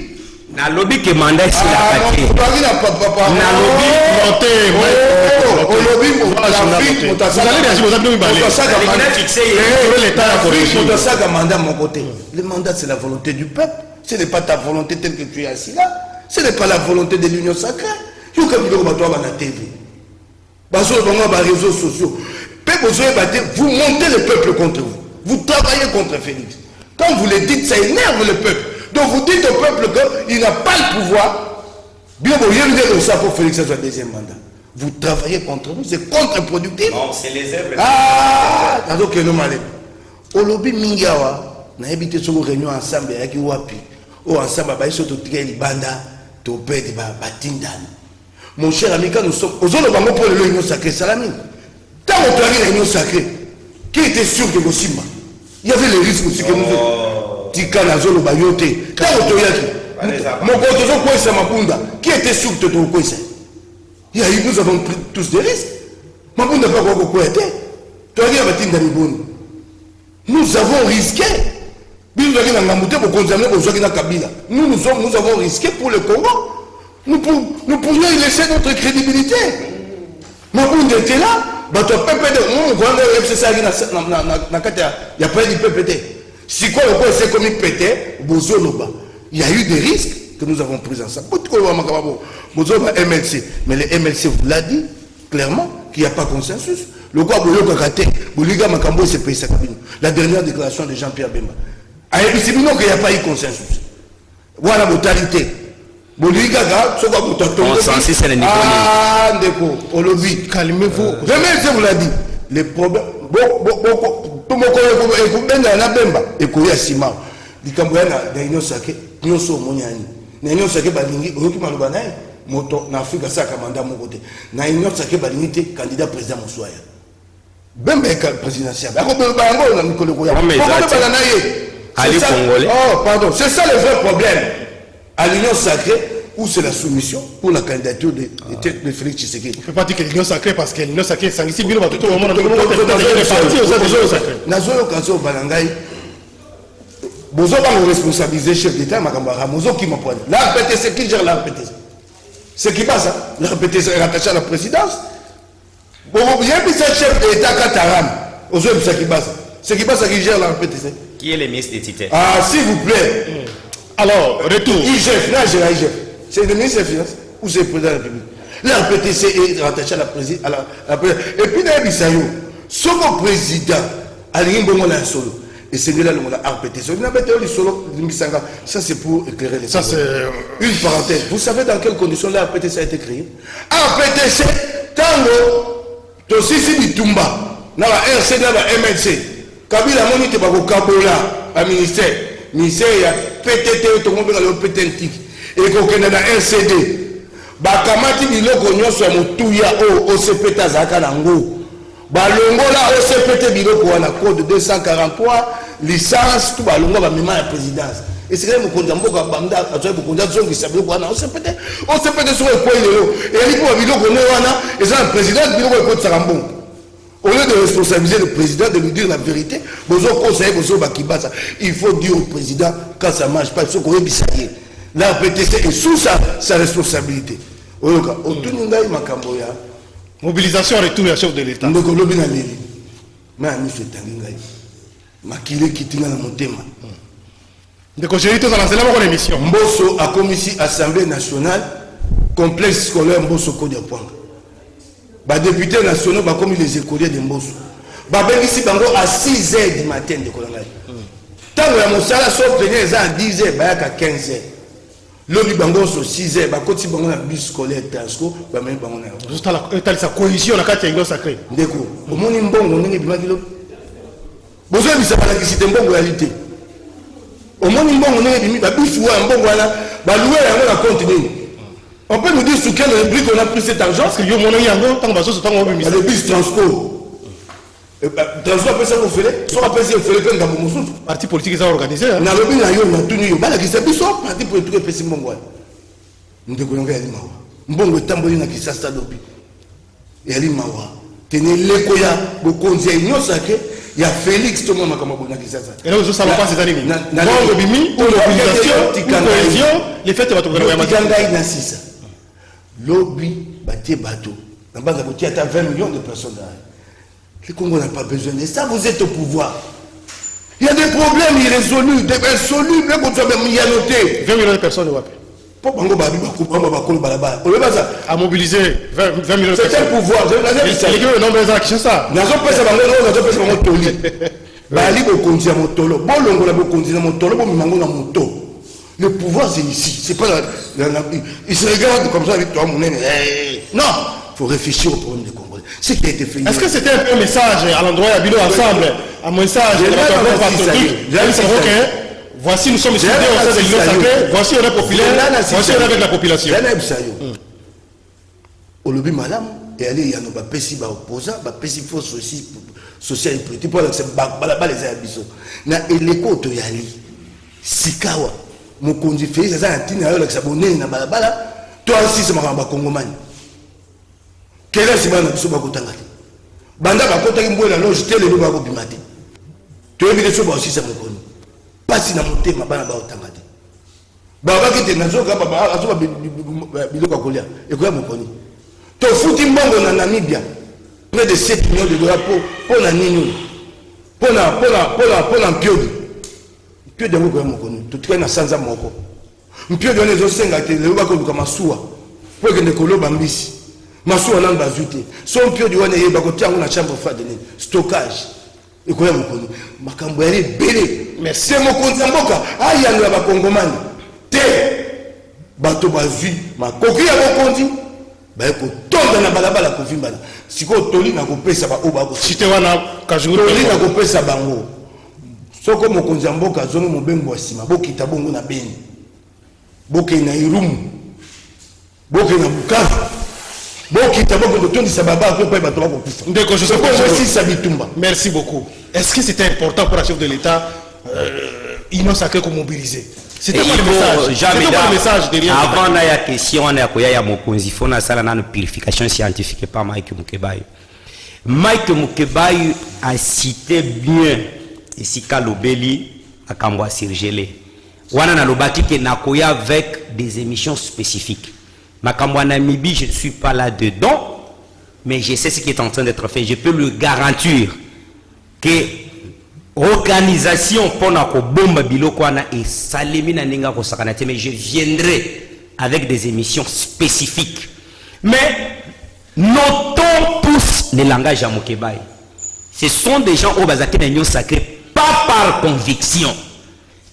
na lobby que mandat ici dakate na lobby monté au lobby l'Afrique motasaka motasaka mandat mon côté le mandat c'est la volonté du peuple ce n'est pas ta volonté telle que tu es assis là. Ce n'est pas la volonté de l'union sacrée. Vous montez le peuple contre vous. Vous travaillez contre Félix. Quand vous le dites, ça énerve le peuple. Donc vous dites au peuple qu'il n'a pas le pouvoir. Bien, vous voyez dire ça pour Félix soit deuxième mandat. Vous travaillez contre vous, c'est contre-productif. Non, c'est les œuvres. Ah, donc nous malais. Au lobby Mingawa, on a évité sur une réunion ensemble avec Wapi. Ou ensemble, bah, ils sont au Banda. Mon cher ami, quand nous sommes aux zones pour l'union sacrée, Salami, tant qu'on arrive à l'union sacrée, qui était sûr que Gossima, il y avait les risques aussi que nous avons. Tika la zone bayote, tant qu'on arrive, mon coton quoi c'est Mapunda, qui était sûr que tu quoi c'est. Il y a eu, nous avons pris tous des risques. Mapunda n'a pas quoi été. Tu arrives à Tinda Miboni. Nous avons risqué. Nous avons risqué pour le Congo. Nous pouvions y laisser notre crédibilité. Mabound était là. Il n'y a pas de PPT. Si quoi c'est comme pété, il y a eu des risques que nous avons pris ensemble. MLC. Mais le MLC vous l'a dit clairement qu'il n'y a pas consensus. Le quoi la dernière déclaration de Jean-Pierre Bemba. Il n'y a pas eu consensus. Voilà la brutalité. Consensus, c'est le niveau. Ah, d'accord. Au lobby. Calmez-vous. Je vous l'a dit. Les problèmes. Tout le monde est là. Et qu'il y a Sima. Il y a des sacrés. Nous sommes moniani. Nous sommes balingi. Nous sommes malobanaï. Moto na Afrique ça commandant mon côté. Na union sacré balingi candidat président Moussouaya. Bembe présidentiel. Oh, pardon, c'est ça le vrai problème. À l'union sacrée, où c'est la soumission pour la candidature de Félix Tshisekedi. On ne peut pas dire que l'union sacrée parce que l'union sacrée, c'est ici, tout le monde Bozo va responsabiliser chef d'État, Bozo qui m'apprend. La RPTC, qui gère la RPTC? C'est qui passe, la RPTC est rattachée à la présidence. Bon, il y a un chef d'État Kataram, aux autres, c'est qui passe. C'est qui passe qui gère la RPTC. Qui est le ministre des titres? Ah, s'il vous plaît. Alors, retour. IGF, là, j'ai l'IGF. C'est le ministre des Finances ou c'est le président de la République? La RPTC est rattachée à la présidence. Et puis, dans les Bissayo, son président, Aline Bongola Solo. Et c'est là le RPTC. Ça, c'est pour éclairer les Ça, c'est une parenthèse. Vous savez dans quelles conditions la RPTC a été créée? RPTC, Tango, Tosisi Bitumba, dans la RC, dans la MLC. Kabila Monite Bako Kabola, à ministère. Ministère, il y a PTT, tout le monde a le PTT. Et qu'on a la RCD. Bakamati Biloko Nyoso Moutuya au OCP Tazaka Nango. Balongola OCPT Biloko a la code 243, licence, tout Balongo va même à la présidence. Et c'est quand même qu'on a beaucoup de banda, à toi pour qu'on a besoin de savoir quoi on OCPT. OCPT sur le point de l'eau. Et il faut Biloko Noana, et c'est un président Biloko Côte Sarambon. Au lieu de responsabiliser le président, de lui dire la vérité, il faut dire au président quand ça ne marche pas, il faut qu'on ait bissayé. La RPTC est sous sa responsabilité. Mobilisation retour à chef de l'État. De congéniter dans l'enseignement de l'émission. Mbosso a commis Assemblée nationale complexe scolaire Mbosso Kodi Point. Les députés nationaux comme les écoliers de Mbosso. Ici à 6h du matin de Kolangay. Tant que la monsala soit prenée à 10h, à 15h. L'obli bango sur 6h, quand il y a un bus scolaire transco, il y a juste à la cohésion, la carte est sacrée. D'accord. Au moins, il y a un bon, on est bien. Besoin de savoir que c'est une bonne réalité. Au moins, il y a un bon, on est bien. Bus ou un bon, voilà. Louer, on a continué. On peut nous dire sous quelle rubrique on a pris cet argent. Parce que yo, mon ami, tant que ça, le bus transco. Transco après ça, vous faites. Soit après ça, vous faites comme vous. Parti politique, ça organisé. Dans le but, on a tout nu. Bala qui s'est soit parti pour tout le bon bois. Nous devons aller mawa. Mbongo tamboli na kisasa dopi. Et ali mawa. Tenez l'écoya, beaucoup de union sacrée. Il y a Félix Thomas Makamabo na kisasa. Et là, vous savez pas ces années. Bongo bimi, pour l'organisation, les fêtes de votre gouvernement. Tikangai na sisa. Lobby, bâti bateau. Dans base à 20 millions de personnes derrière. Le Congo n'a pas besoin de ça, vous êtes au pouvoir. Il y a des problèmes irrésolus, des insolubles, même quand tu as même y a noté. 20 millions de personnes, pourquoi à mobiliser 20 millions de personnes. C'est un pouvoir. C'est le nombre de gens qui cherchent ça. Nous avons fait ça, nous avons fait ça, nous avons fait ça. Le pouvoir, c'est ici. C'est pas il se regarde comme ça avec toi, mon nez. Non, il faut réfléchir au problème des Congolais. Ce qui a été fait. Est-ce que c'était un peu un message à l'endroit à Bilo ensemble, un message voici, nous sommes ici au sein de l'Union sacrée, voici on est populaire, voici on est avec la population. Au lobby, madame, et allez, il y a nos bapessi opposants, bapessi faux social et politique, pour les abisso. Na eleko to yali, sikawa. Mon conduit fait ça un tina avec sa bonne na balabala toi aussi c'est ma congomani quel est ce man qui soit bakotanga banda bakota ki mbona loge tele lo bako bimate to yebi de so ba aussi ça me connaît pas si na motema bana ba otanga te baba ki te nazo ka baba azo ba biloko kolia et quoi me connaît to futi mbongo na Namibia près de 7 millions de dollars pour na nini pour na piodi Dieu de vous connaît tout cas na sanza moko mpio de les osenga te le bako duka masuwa pour que ne koloba mbisi masuwa nan bazute so mpio de wana yeba ko tiango na chambre fade ni stockage et ko ya mokoni makambo yari bele merci mokonzi mboka aya ndo ba kongomani te bato bazui makoki ya mokonzi ba ko tonda na balabala ko vimbana siko toli na ko pesa ba oba ko cité wana kajuru toli na ko pesa bango soko mokonzi mboka zongo mobembo asima bokita bongo na beni boke na irumu boke na bukavu bokita bongo tondisa baba ko pa bato ko kufa ndeko je sais bitumba. Merci beaucoup. Est-ce que c'était important pour la chef de l'État Union sacrée qu'on mobiliser? C'était quoi le message derrière? Avant la question on a koya mokonzi fona sala na purification scientifique par Mike Mukebayo. Mike Mukebayo a cité bien ici Kalobeli à Kambwa Sirgele. Wana na lobati ke nakoya avec des émissions spécifiques. Ma Kambwa Namibi, je ne suis pas là dedans, mais je sais ce qui est en train d'être fait. Je peux le garantir que organisation pour na ko bomba biloko wana et salemi na ninga ko sakanate, mais je viendrai avec des émissions spécifiques. Mais notons tous le langage à Mukebayo. Ce sont des gens au bazaki na union sacrée pas par conviction.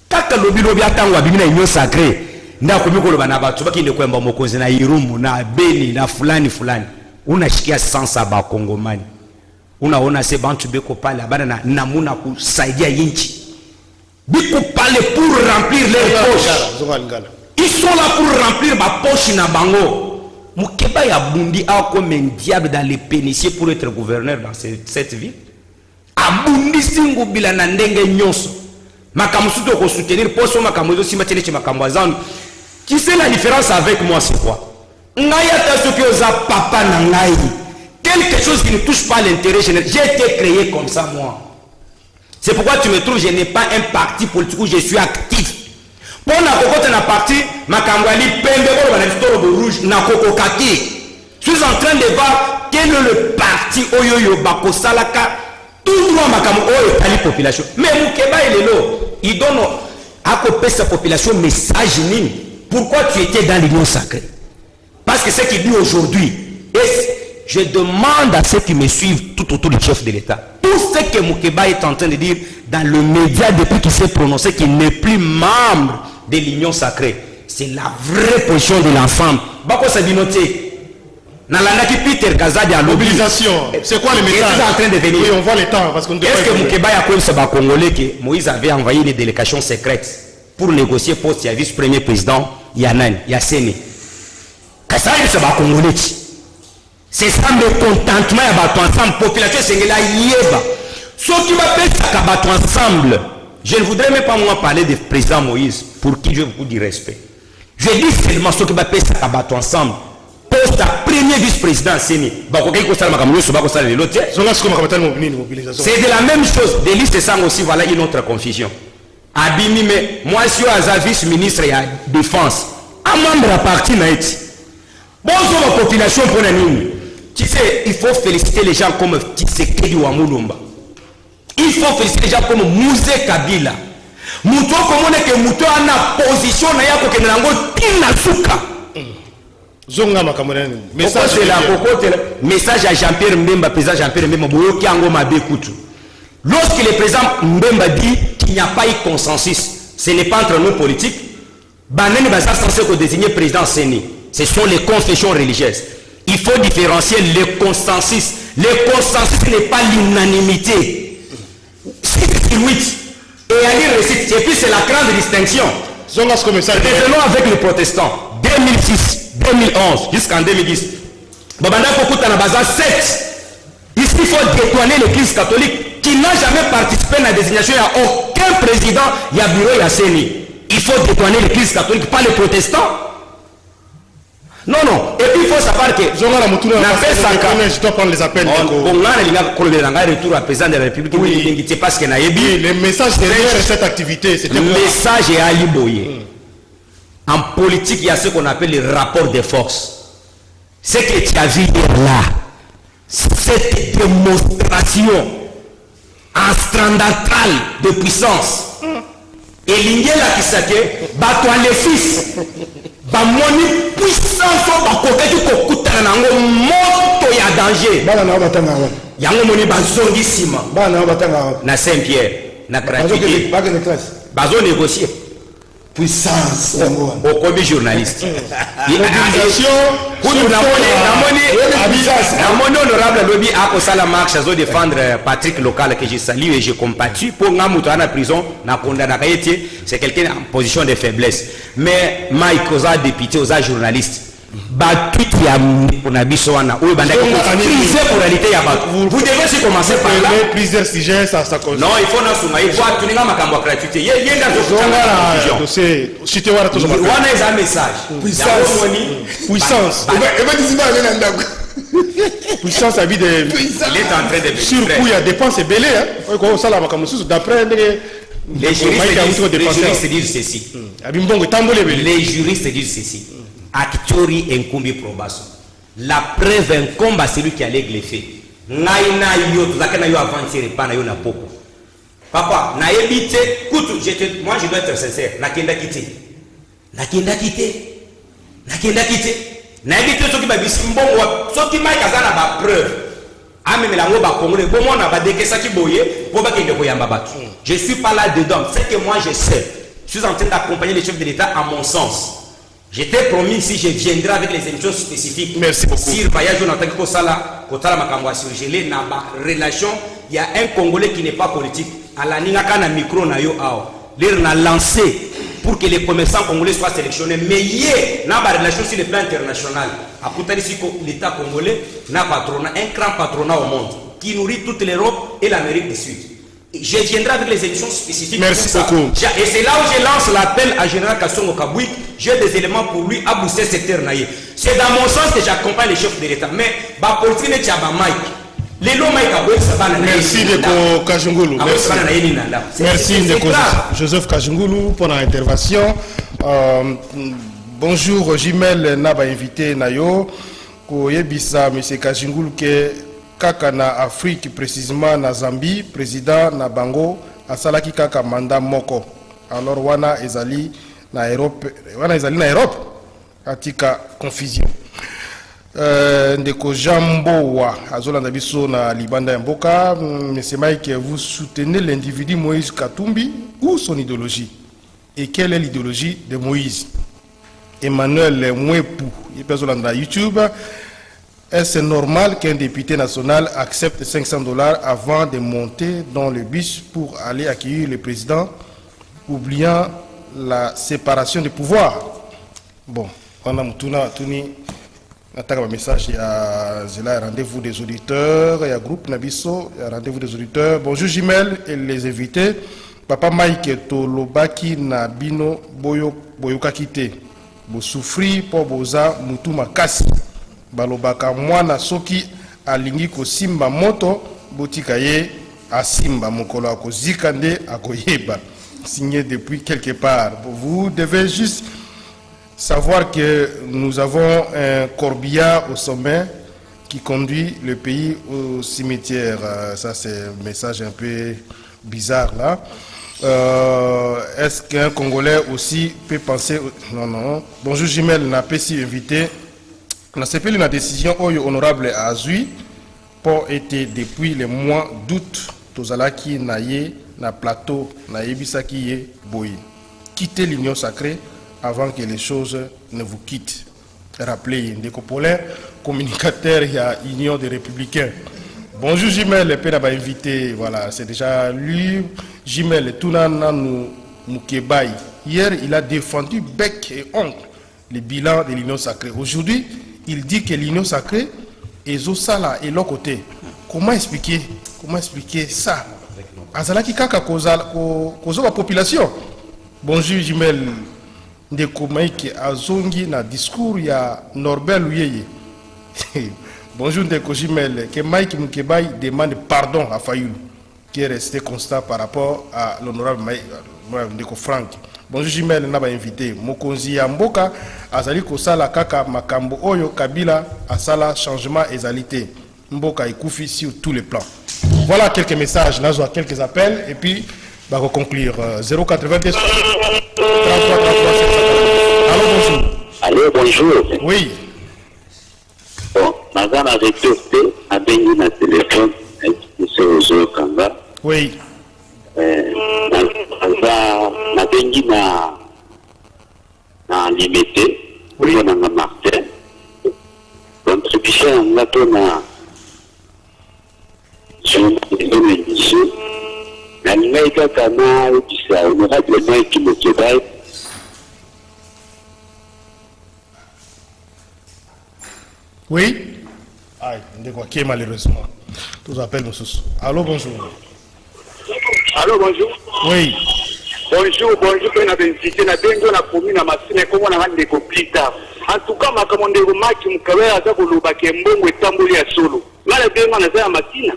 Kaka lobi lobi atangwa bimina union sacrée nda komiko loba na batu bakinde kwemba mokonzi na Irumu na Beni na fulani fulani unashikia sansa ba Kongomani unaona se bantu beko pale bana namuna kusaidia inchi biko pale pour remplir leurs poches. Ils sont là pour remplir ma poche na bango. Mukebayo abundi a comme un diable dans les péniciers pour être gouverneur dans cette ville. Abundi singu bila na ndenge nyonso makamusuto ko soutenir poso makamuzo simatele che makamwazano. Tu sais la différence avec moi c'est quoi? Ngaya taso que oza papa na ngai quelque chose qui ne touche pas l'intérêt général. J'ai été créé comme ça moi. C'est pourquoi tu me trouves je n'ai pas un parti politique où je suis actif. Pour na kokota na parti makambwali pembe ko ba na toro de rouge na kokokati. Je suis en train de voir quel est le parti oyoyo bakosalaka tout droit makambo oyo tali population. Mais Mukebayo lelo il donne à couper sa population message nini. Pourquoi tu étais dans l'union sacrée? Parce que ce qu'il dit aujourd'hui, je demande à ceux qui me suivent tout autour du chef de l'État, tout ce que Moukeba est en train de dire dans le média depuis qu'il s'est prononcé qu'il n'est plus membre de l'Union sacrée, c'est la vraie position de l'ensemble. Bako Sabinoté. Peter Kazadi à mobilisation. C'est quoi le message? En train de venir. Oui, on voit le temps. Est-ce que Moukeba a connu ce Congolais que Moïse avait envoyé une délégation secrète pour négocier poste à vice-premier président Yanan, Yassene? C'est ça le contentement à battre ensemble. Population c'est la yeba. Ce qui m'appelle ça battre ensemble. Je ne voudrais même pas moi parler du président Moïse pour qui j'ai beaucoup de respect. Je dis seulement ce qui m'appelle ça battre ensemble. Poste à premier vice-président Séné. C'est de la même chose. Des listes sans aussi, voilà une autre confusion. Abimi, mais moi, je suis vice-ministre de la Défense. Un membre à parti naïti. Bonjour la population pour la ligne. Tu sais, il faut féliciter les gens comme Tshisekedi Wamulumba. Il faut féliciter les gens comme Mouzé Kabila. Mouto comme on est que Mouto a une position na yako que nango tina suka. Zonga makamone. Message à Jean-Pierre Mbemba, président Jean-Pierre Mbemba, boyo ki ango mabe kutu. Lorsque le président Mbemba dit qu'il n'y a pas eu consensus, ce n'est pas entre nous politiques. Banani Baza censé désigner président Séné. Ce sont les confessions religieuses. Il faut différencier le consensus. Le consensus n'est pas l'unanimité. C'est 8. Et Ali récite. Et puis c'est la grande distinction. Revenons avec les protestants. 2006, 2011, jusqu'en 2010. Babanda Kokuta Nabaza 7. Ici, il faut détourner l'église catholique qui n'a jamais participé à la désignation. Il n'y a aucun président. Il y a bureau, il y a Séné. Il faut détourner l'église catholique, pas les protestants. Non, non. Et puis il faut savoir que je dois prendre les appels. Retour à président de la République. Oui. Parce que le message derrière cette activité, c'était le message est Ali Boye. En politique, il y a ce qu'on appelle le rapport de force. Ce que tu as vu là, cette démonstration instrumentale de puissance. Et l'Ingéla qui s'appelle Batouan les fils. Bamoni puissance bakoka ki kokutana nango moto ya danger. Bana na batanga wa. Yango moni bazongi sima. Bana na batanga wa. Na Saint-Pierre, na gratuité. Bazo négocier. Puissance. Au commis journaliste. L'organisation. Namoni honorable lobby a kosala marche à défendre Patrick Local que je salue et je compatis pour ngamuto na prison na condamna kaiti c'est quelqu'un en position de faiblesse mais Mike Oza député Oza journaliste batut ya ponabiso wana oyo bandaki priser pour réalité ya batu vous devez aussi commencer par là plusieurs sujets ça cause non il faut na suma il faut tuninga makambo gratuité yenda zo c'est cité wana toujours wana est un message puissance puissance à vie de il est en train de sur coup il y a dépenses belé hein ça là makambo d'après les juristes disent ceci les juristes disent ceci Actori Nkumbi Probasso. La preuve incombe à celui qui a les faits. Naïna yo, zakana yo avancer pas na yo na poko. Papa, na évité, moi je dois être sincère, na kenda quitté. Na évité ce qui m'a dit mbongo, ce qui m'a kazana ba preuve. Ame melango ba congolais, bon moi na ba dekesa ki boye, pour ba kende ko yamba batu. Je suis pas là dedans, c'est que moi je sais. Je suis en train d'accompagner les chefs de l'État à mon sens. J'étais promis si je viendrai avec les émissions spécifiques. Merci beaucoup. Si le voyage on entend que Kosala Makamwa surgelé na relation, il y a un Congolais qui n'est pas politique. À la Ningaka na micro na yo ao. L'air n'a lancé pour que les commerçants congolais soient sélectionnés. Mais hier, na ba relation sur le plan international. À Koutalissi l'État congolais n'a patronat, un grand patronat au monde qui nourrit toute l'Europe et l'Amérique du Sud. Je viendrai avec les émissions spécifiques. Merci beaucoup. Et c'est là où je lance l'appel à Général Kassongo Kabouik. J'ai des éléments pour lui à booster ce secteur. C'est dans mon sens que j'accompagne les chefs de l'État. Mais ma politique n'est pas Mike. Merci de Kajungulu. Merci de Joseph Kajungulu pour l'intervention. Bonjour, Jimel Naba invité Nayo. Koyebisa M. Kajungulu que kaka na Afrique précisément na Zambie président na bango asalaki kaka mandat moko alors wana ezali na Europe atika confusion Ndeko Jamboa, Azolanda Biso na Libanda ya Mboka. Monsieur Mike, vous soutenez l'individu Moïse Katumbi ou son idéologie? Et quelle est l'idéologie de Moïse? Emmanuel Mwepou, il peut Azolanda YouTube. Est-ce normal qu'un député national accepte $500 avant de monter dans le bus pour aller accueillir le président, oubliant la séparation des pouvoirs? Bon, on a Tuni. Attaque un message, il y a rendez-vous des auditeurs, il y a groupe Nabiso, il y a rendez-vous des auditeurs. Bonjour Jimel et les invités. Papa Mike Tolobaki Nabino Boyoka Kite. Bo souffri pour boza mutu makasi. Balobaka mwana soki alingi ko simba moto botikaye asimba mokolo akozika nde akoyeba. Signé depuis quelque part. Vous devez juste savoir que nous avons un corbillard au sommet qui conduit le pays au cimetière. Ça, c'est un message un peu bizarre là. Est-ce qu'un Congolais aussi peut penser... Non, non. Bonjour Jimel, n'a pas si invité. On a séparé une décision honorable à Azui pour été depuis le mois d'août. Tozalaki naye na plateau na yebisaki ye boy. Quitter l'union sacrée avant que les choses ne vous quittent. Rappelez, Ndeko Paulin, communicateur, il y a Union des Républicains. Bonjour Jimel, le père invité, voilà, c'est déjà lui. Jimel, Tounana Moukebaï. Hier, il a défendu bec et ongle le bilan de l'Union sacrée. Aujourd'hui, il dit que l'Union sacrée est Zosala et l'autre côté. Comment expliquer ça? Azalaki kaka kozo la population. Bonjour Jimel. Ndeko Mike azongi na discours ya Norbert Luyeye. Bonjour Ndeko Jimel, que Mike Moukebaï demande pardon à Fayoulou, qui est resté constant par rapport à l'honorable Ndeko Frank. Bonjour Jimel, n'a pas invité. Mokonzi ya Mboka azali kosala kaka makambo oyo Kabila asala changement ezalité. Mboka ekufi sur tous les plans. Voilà quelques messages, là j'ai quelques appels et puis va conclure 082 33 33 740. Allô, bonjour. Allô, bonjour. Oui. Bon, madame a retourné à béni na téléphone avec M. Kanga. Oui. Na béni na limité. Oui. Na Martin. Contribution na tona. Je me dis. La nouvelle Katana, c'est honorablement qui me travaille. Oui. Aïe, on quoi qui est malheureusement. Tous appels nous sous. Allô, bonjour. Allô, bonjour. Oui. Bonjour, on a visité la Bengo, la commune à Massine, comme on a rendu plus tard. En tout cas, ma commande de Romaki, mon carré à Zakoloba, qui est bon, et Tamboli à Solo. Là, la Bengo, on a à Massine.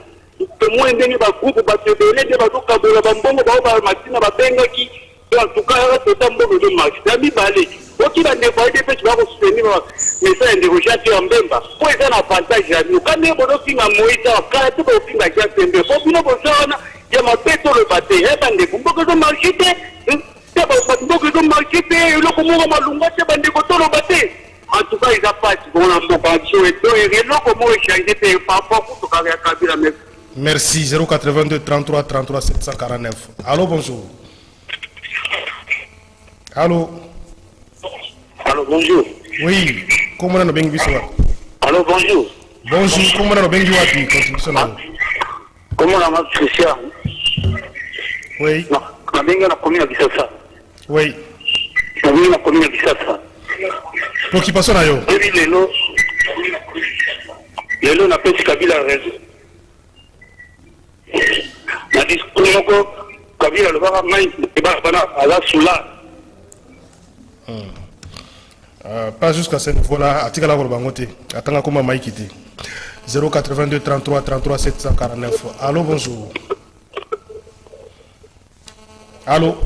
Moi, je suis groupe de Batebele, de Badoka, Bambongo, Massine, Babenga, qui, en tout cas, c'est un bon de marche. L'ami Balé. Qui va dévoiler des petits barreaux soutenir, mais ça, un négociateur en Bemba. Pour être un avantage à nous. Quand nous avons fait un Moïse, quand nous avons fait un Gatembe, pour nous avons fait il y a ma tête sur le bateau. Et ben, des beaucoup de marché, beaucoup de marché, et le comment on m'a l'ongé, c'est des côtés le bateau. En tout cas, ils ont pas bon la mobilisation et tout, et là, comment échanger par rapport au carré à Kabila. Merci, 082 33 33 749. Allô, bonjour. Allô. Allô, bonjour. Oui, comment on a bien vu ça? Allô, bonjour. Bonjour, comment on a bien vu ça? Comment on a Christian? Oui. Non, on a bien la commune à Bissassa. Oui. On a bien la commune à Bissassa. Préoccupation à yo. Oui, Lélo n'a pas Kabila raison. Na discours Kabila le va maïs et bana à la soula. Pas jusqu'à ce niveau-là, à Tigala Bangote, attends comment Maïkiti. 082 33 33 749. Allô, bonjour. Allô.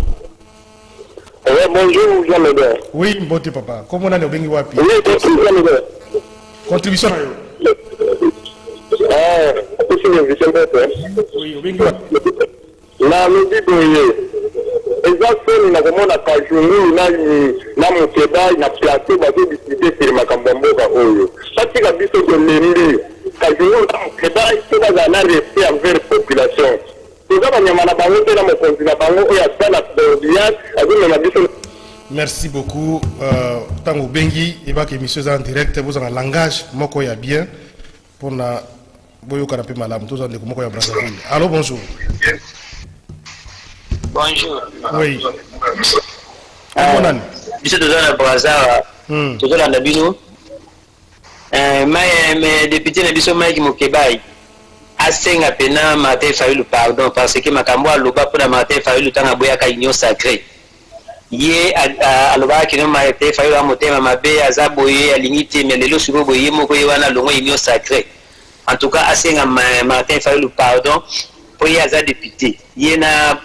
Bonjour, Jean-Lébert. Oui, beauté papa. Comment on a le bengi wapi? Oui, bonjour, Jean-Lébert. Contribution à yo. C'est le vice-président. Oui, au bengi wapi? La lobby boye. Exactement, na komona kajungu na Mukeba na plateau ba décider sur makambo mboka oyo. Sati kabila merci beaucoup. Tango Bengi, il va que monsieur en direct, vous avez un langage, moi il y a bien, pour na boyo canapé malam, tous en déco, moi il y a Brazzaville. Allô, bonjour. Bonjour. Oui. Bonne année. Monsieur Tozana Braza, Tozana Nabino. Mais député Nabiso Mike Mokebai. Asenga pena Martin Fayulu pardon parce que makambo aloba pour Martin Fayulu tanga boya ka union sacrée. Ye aloba ki no Martin Fayulu amotema mabe azaboye alinite mais lelo suko boye moko ye wana longo union sacrée. En tout cas asenga Martin Fayulu pardon pour y aza député. Ye na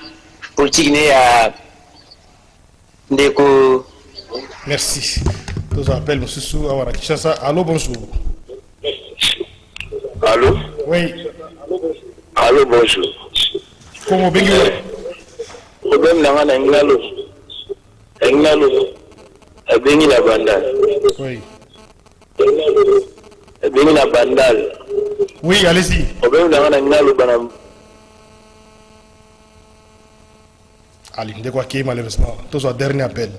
politique ne ya ndeko. Merci. Tous appels monsieur Sou Awara Kishasa. Allô, bonjour. Allô? Oui. Allô, bonjour. Comment Bengi? Problème dans un Englalo. Bengi la bandale. Oui. Bengi la bandale. Oui, allez-y. Problème dans un Englalo, banam. Allez, de quoi qui est malheureusement. Tous au dernier appel.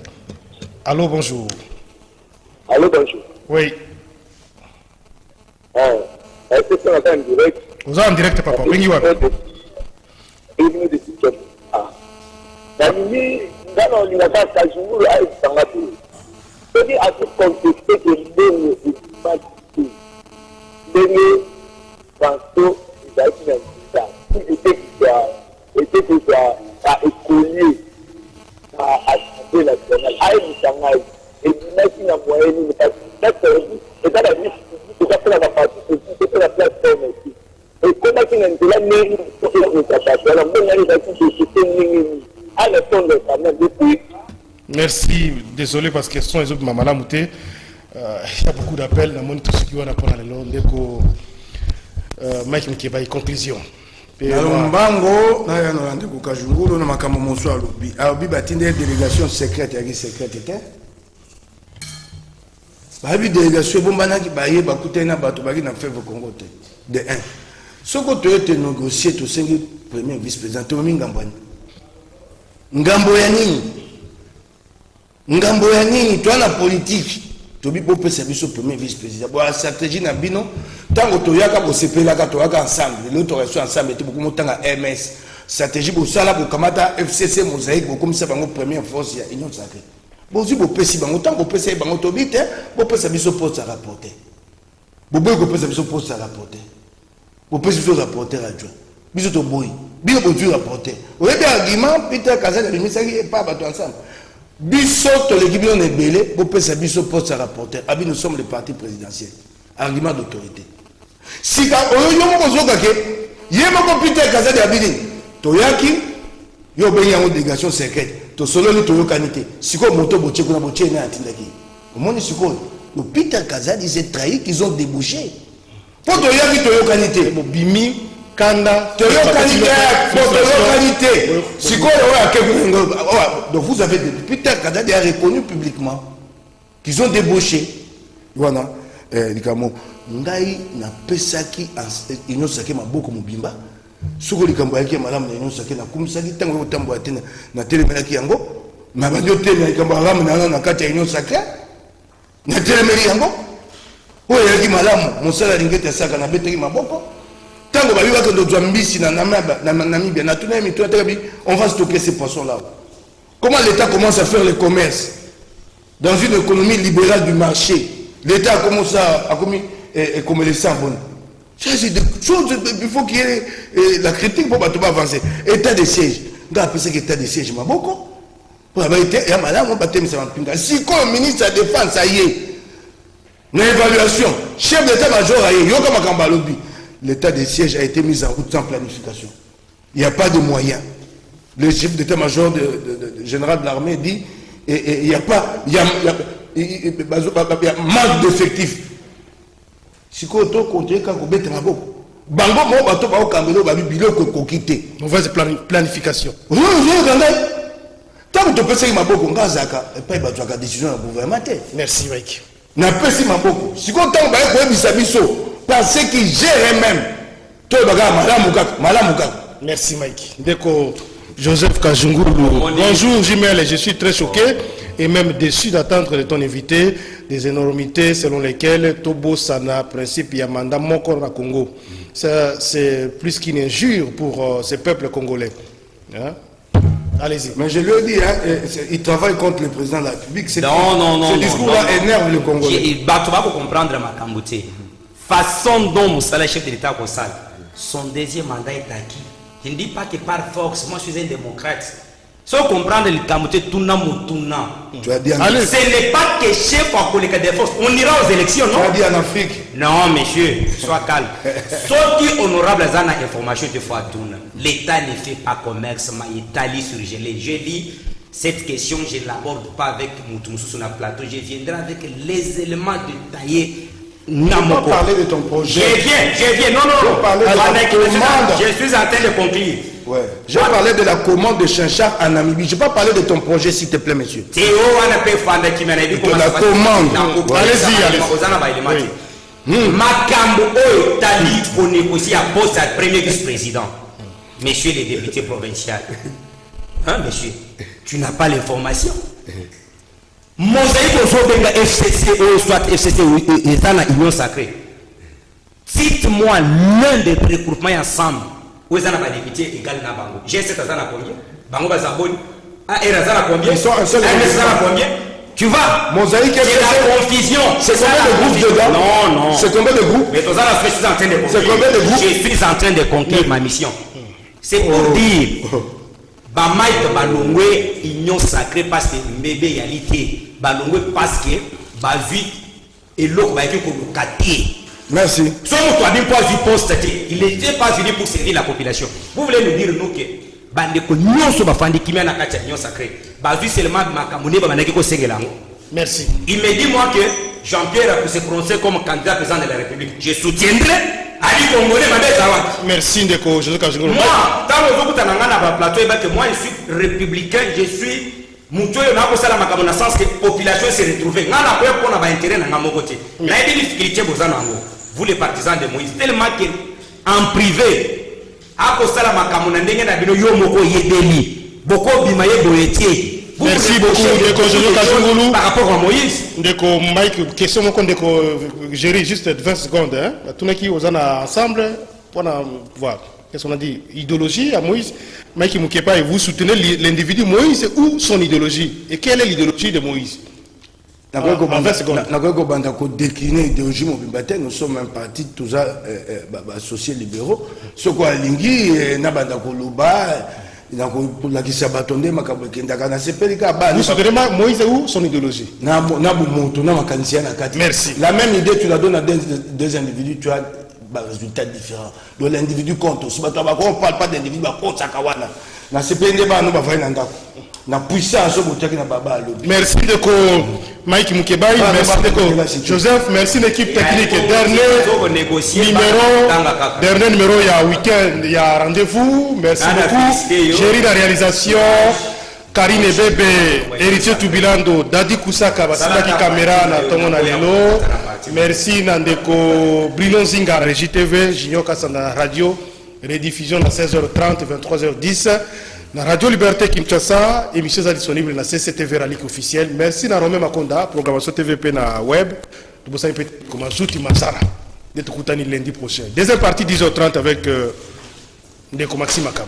Allô, bonjour. Allô, bonjour. Oui. Est-ce que c'est en direct? Vous êtes en direct, papa. Bengi wa. Dans le langage Kajunguru a été sangaté. C'est-à-dire à tout contexte que l'idée n'est pas du tout. L'idée, François, il a été dans le temps. Il était qu'il soit à écolier à l'Assemblée nationale. À une et l'imagine la moyenne, il pas et dans la vie, il a fait la partie politique, il a fait la plateforme aussi. Et comment il a été là, mais il a été merci, désolé parce que son les autres mamala mouté. Il y a beaucoup d'appels dans mon tout ce qui va répondre à l'élo. Mike Mkeba, conclusion. Mbango na ya no ndeko Kajungulu na makambo moso alobi. Alobi batinde délégation secrète ya secrète était. Ba bi délégation bombana ki baye bakutena bato baki na fève Congo te. De 1. Soko to ete négocier to sengi premier vice-président to ngambani. Ngambo ya nini to na politique to bi popé service au premier vice-président. Bon la stratégie na bino tango to yaka ko sepela ka to yaka ensemble. L'autre reste ensemble et beaucoup motanga MS. Stratégie bo sala ko kamata FCC mosaïque bo comme ça bango première force ya union sacrée. Bon si bo pesi bango tango pesi bango to bite bo pesi biso poste à rapporter. Bo boy ko pesi biso poste à rapporter. Bo pesi biso rapporter adjoint. Biso to boy. Biso bo tu rapporter. Au lieu d'argument Peter Kazan et Misaki et pas bateau ensemble. Biso to l'équipe on est belé bo pesi biso poste à rapporter. Abi nous sommes le parti présidentiel. Argument d'autorité. Si ka oyo mo zoka ke yemo ko Peter Kazan et Abidi toyaki yo bengi en délégation secrète to solo ni toyo kanité siko moto boche kuna boche na atindaki omoni siko le Peter Kazan ils ont trahi qu'ils ont débouché pour toyaki toyo kanité Bimi Kanda toyo kanité siko donc vous avez Peter Kazan a reconnu publiquement qu'ils ont débouché voilà likamo ngai na pesaki union sacrée maboko mobimba soko likambo yaki malamu na union sacrée na kumisaki tango yotambo atena na telemelaki yango na banyo tele likambo malamu na kati ya union sacrée na telemeli yango oyo yaki malamu mosala lingete saka na beteki maboko tango babi bakendo zwa mbisi na Namibia na tuna mito atakabi on va stocker ces poissons là. Comment l'État commence à faire le commerce dans une économie libérale du marché? L'État a commencé à comme les sans bon. Ça c'est des choses, il faut qu'il y ait la critique pour pas avancer. État de siège. Quand on appelle état de siège, ma beaucoup. Pour avoir été, il y a madame, on va te mettre en si quand le ministre de la Défense, ça y est, une évaluation, chef d'état-major, l'état de siège a été mis en route sans planification. Il n'y a pas de moyens. Le chef d'état-major général de l'armée dit, il n'y a pas, il y a manque d'effectifs. Si vous avez continué quand vous êtes en train bango mo bato ba okambelo ba biloko kokité mauvaise planification. Oui, tant que tu peux essayer maboko ngazaka et pas ba twaka décision du gouvernement. Merci Mike. Na pesi maboko. Si ko tant ba ko ebisa biso parce qu'ils gèrent même to baga malamu kaka. Merci Mike. Ndeko Joseph Kajungulu. Bonjour Jimel, je suis très choqué. et même déçu d'attendre de ton invité des énormités selon lesquelles Tobo Sana, principe Yamanda Moko na Congo. Ça, c'est plus qu'une injure pour ces peuples congolais. Hein? Allez-y. Mais je lui ai dit, hein, il travaille contre le président de la République. Non. Ce discours-là énerve le Congolais. Tu vas comprendre ma cambouté. Façon dont Moussala, chef de l'État, son deuxième mandat est acquis. Je ne dis pas que par force, moi je suis un démocrate. Sans comprendre le Kamouté, tout n'a Tu as dit en Afrique. Ce n'est pas que chef en collègue de force. On ira aux élections, non? Tu as dit en Afrique. Non, monsieur, sois calme. Sauf qui honorable à la information de fois tourne. L'État ne fait pas commerce, mais Italie surgelée. Je dis, cette question, je ne l'aborde pas avec Moutoumsou sur le plateau. Je viendrai avec les éléments détaillés. Je ne vais pas parler de ton projet. Je viens. Non. Je suis en train de conclure. Ouais. Je vais parler de la commande de Chinchard en Namibie. Je ne vais pas parler de ton projet, s'il te plaît, monsieur. De la commande. Allez-y. Makambo Oyo Tali, on négocie à poste à premier vice-président. Monsieur le député provincial. Hein, monsieur? Tu n'as pas l'information. Mosaïque au FCC ou soit FCC ou État na Union Sacrée. Cite-moi l'un des regroupements ensemble où ils ont un député égal à Bango. G7 à combien? Bango Bazaboni. A combien? Ils sont un seul. Combien? Tu vas. Mosaïque c'est la confusion. C'est combien de groupes dedans? Non. C'est combien de groupes? Mais toi, je suis en train de conclure. C'est combien de groupes? Je suis en train de conclure ma mission. C'est pour dire. Bamaïk Balongwe, Union Sacrée parce que bébé yalité. Balongwe parce que Bavi et l'autre va être comme le quartier. Merci. Son toi n'est pas du poste, il n'était pas venu pour servir la population. Vous voulez nous dire nous que Bandeko Nyon so bafandi kimia na kati Union Sacrée. Bavi seulement makamune ba manaki ko sengelango. Merci. Il me dit moi que Jean-Pierre a se prononcer comme candidat président de la République. Je soutiendrai Ali Congolais Mabé. Merci Ndeko Joseph Kajungolo. Moi, tant que vous êtes dans plateau, que moi je suis républicain, je suis Moutoyo na ko sala makambo na sens que population se retrouver. Ngana ko pour na ba intérêt na ngamo côté. Na dit difficulté bozana ngo. Vous les partisans de Moïse tellement que en privé a ko sala makambo na ndenge na bino yo moko yebeli. Boko bimaye boyetie. Merci beaucoup Ndeko Joseph Kajungolo. Par rapport à Moïse. Ndeko Mike, question moko Ndeko gérer juste 20 secondes hein. Tout qui ozana ensemble pour voir. Qu'est-ce qu'on a dit? Idéologie à Moïse. Mike Moukepa, et vous soutenez l'individu Moïse ou son idéologie? Et quelle est l'idéologie de Moïse? En 20 secondes. Nous sommes un parti tous associés libéraux. Ce qu'on a lingi, vous soutenez Moïse ou son idéologie? Merci. La même idée, tu la donnes à deux individus, tu as résultats différents. Donc l'individu compte aussi. On ne parle pas d'individu, merci Ndeko Mike Moukebaï, merci Ndeko Joseph, merci l'équipe technique. Dernier numéro, il y a week-end, il y a rendez-vous. Merci beaucoup. Géry la réalisation, Karine Bébé, Héritier Toubilando, Dadi Kousaka, Basilaki Caméra, Natongo Nalelo. Merci Nandeko Bruno Zinga, Régie TV, Junior Kassanda Radio, rediffusion à 16h30, 23h10. La Radio Liberté Kinshasa, émission disponible na CCTV Ralik officiel. Merci na Romain Makonda, programmation TVP na web. Nous sommes comme Zouti Mazara. D'être lundi prochain. Deuxième partie 10h30 avec Ndeko Maxime Akab.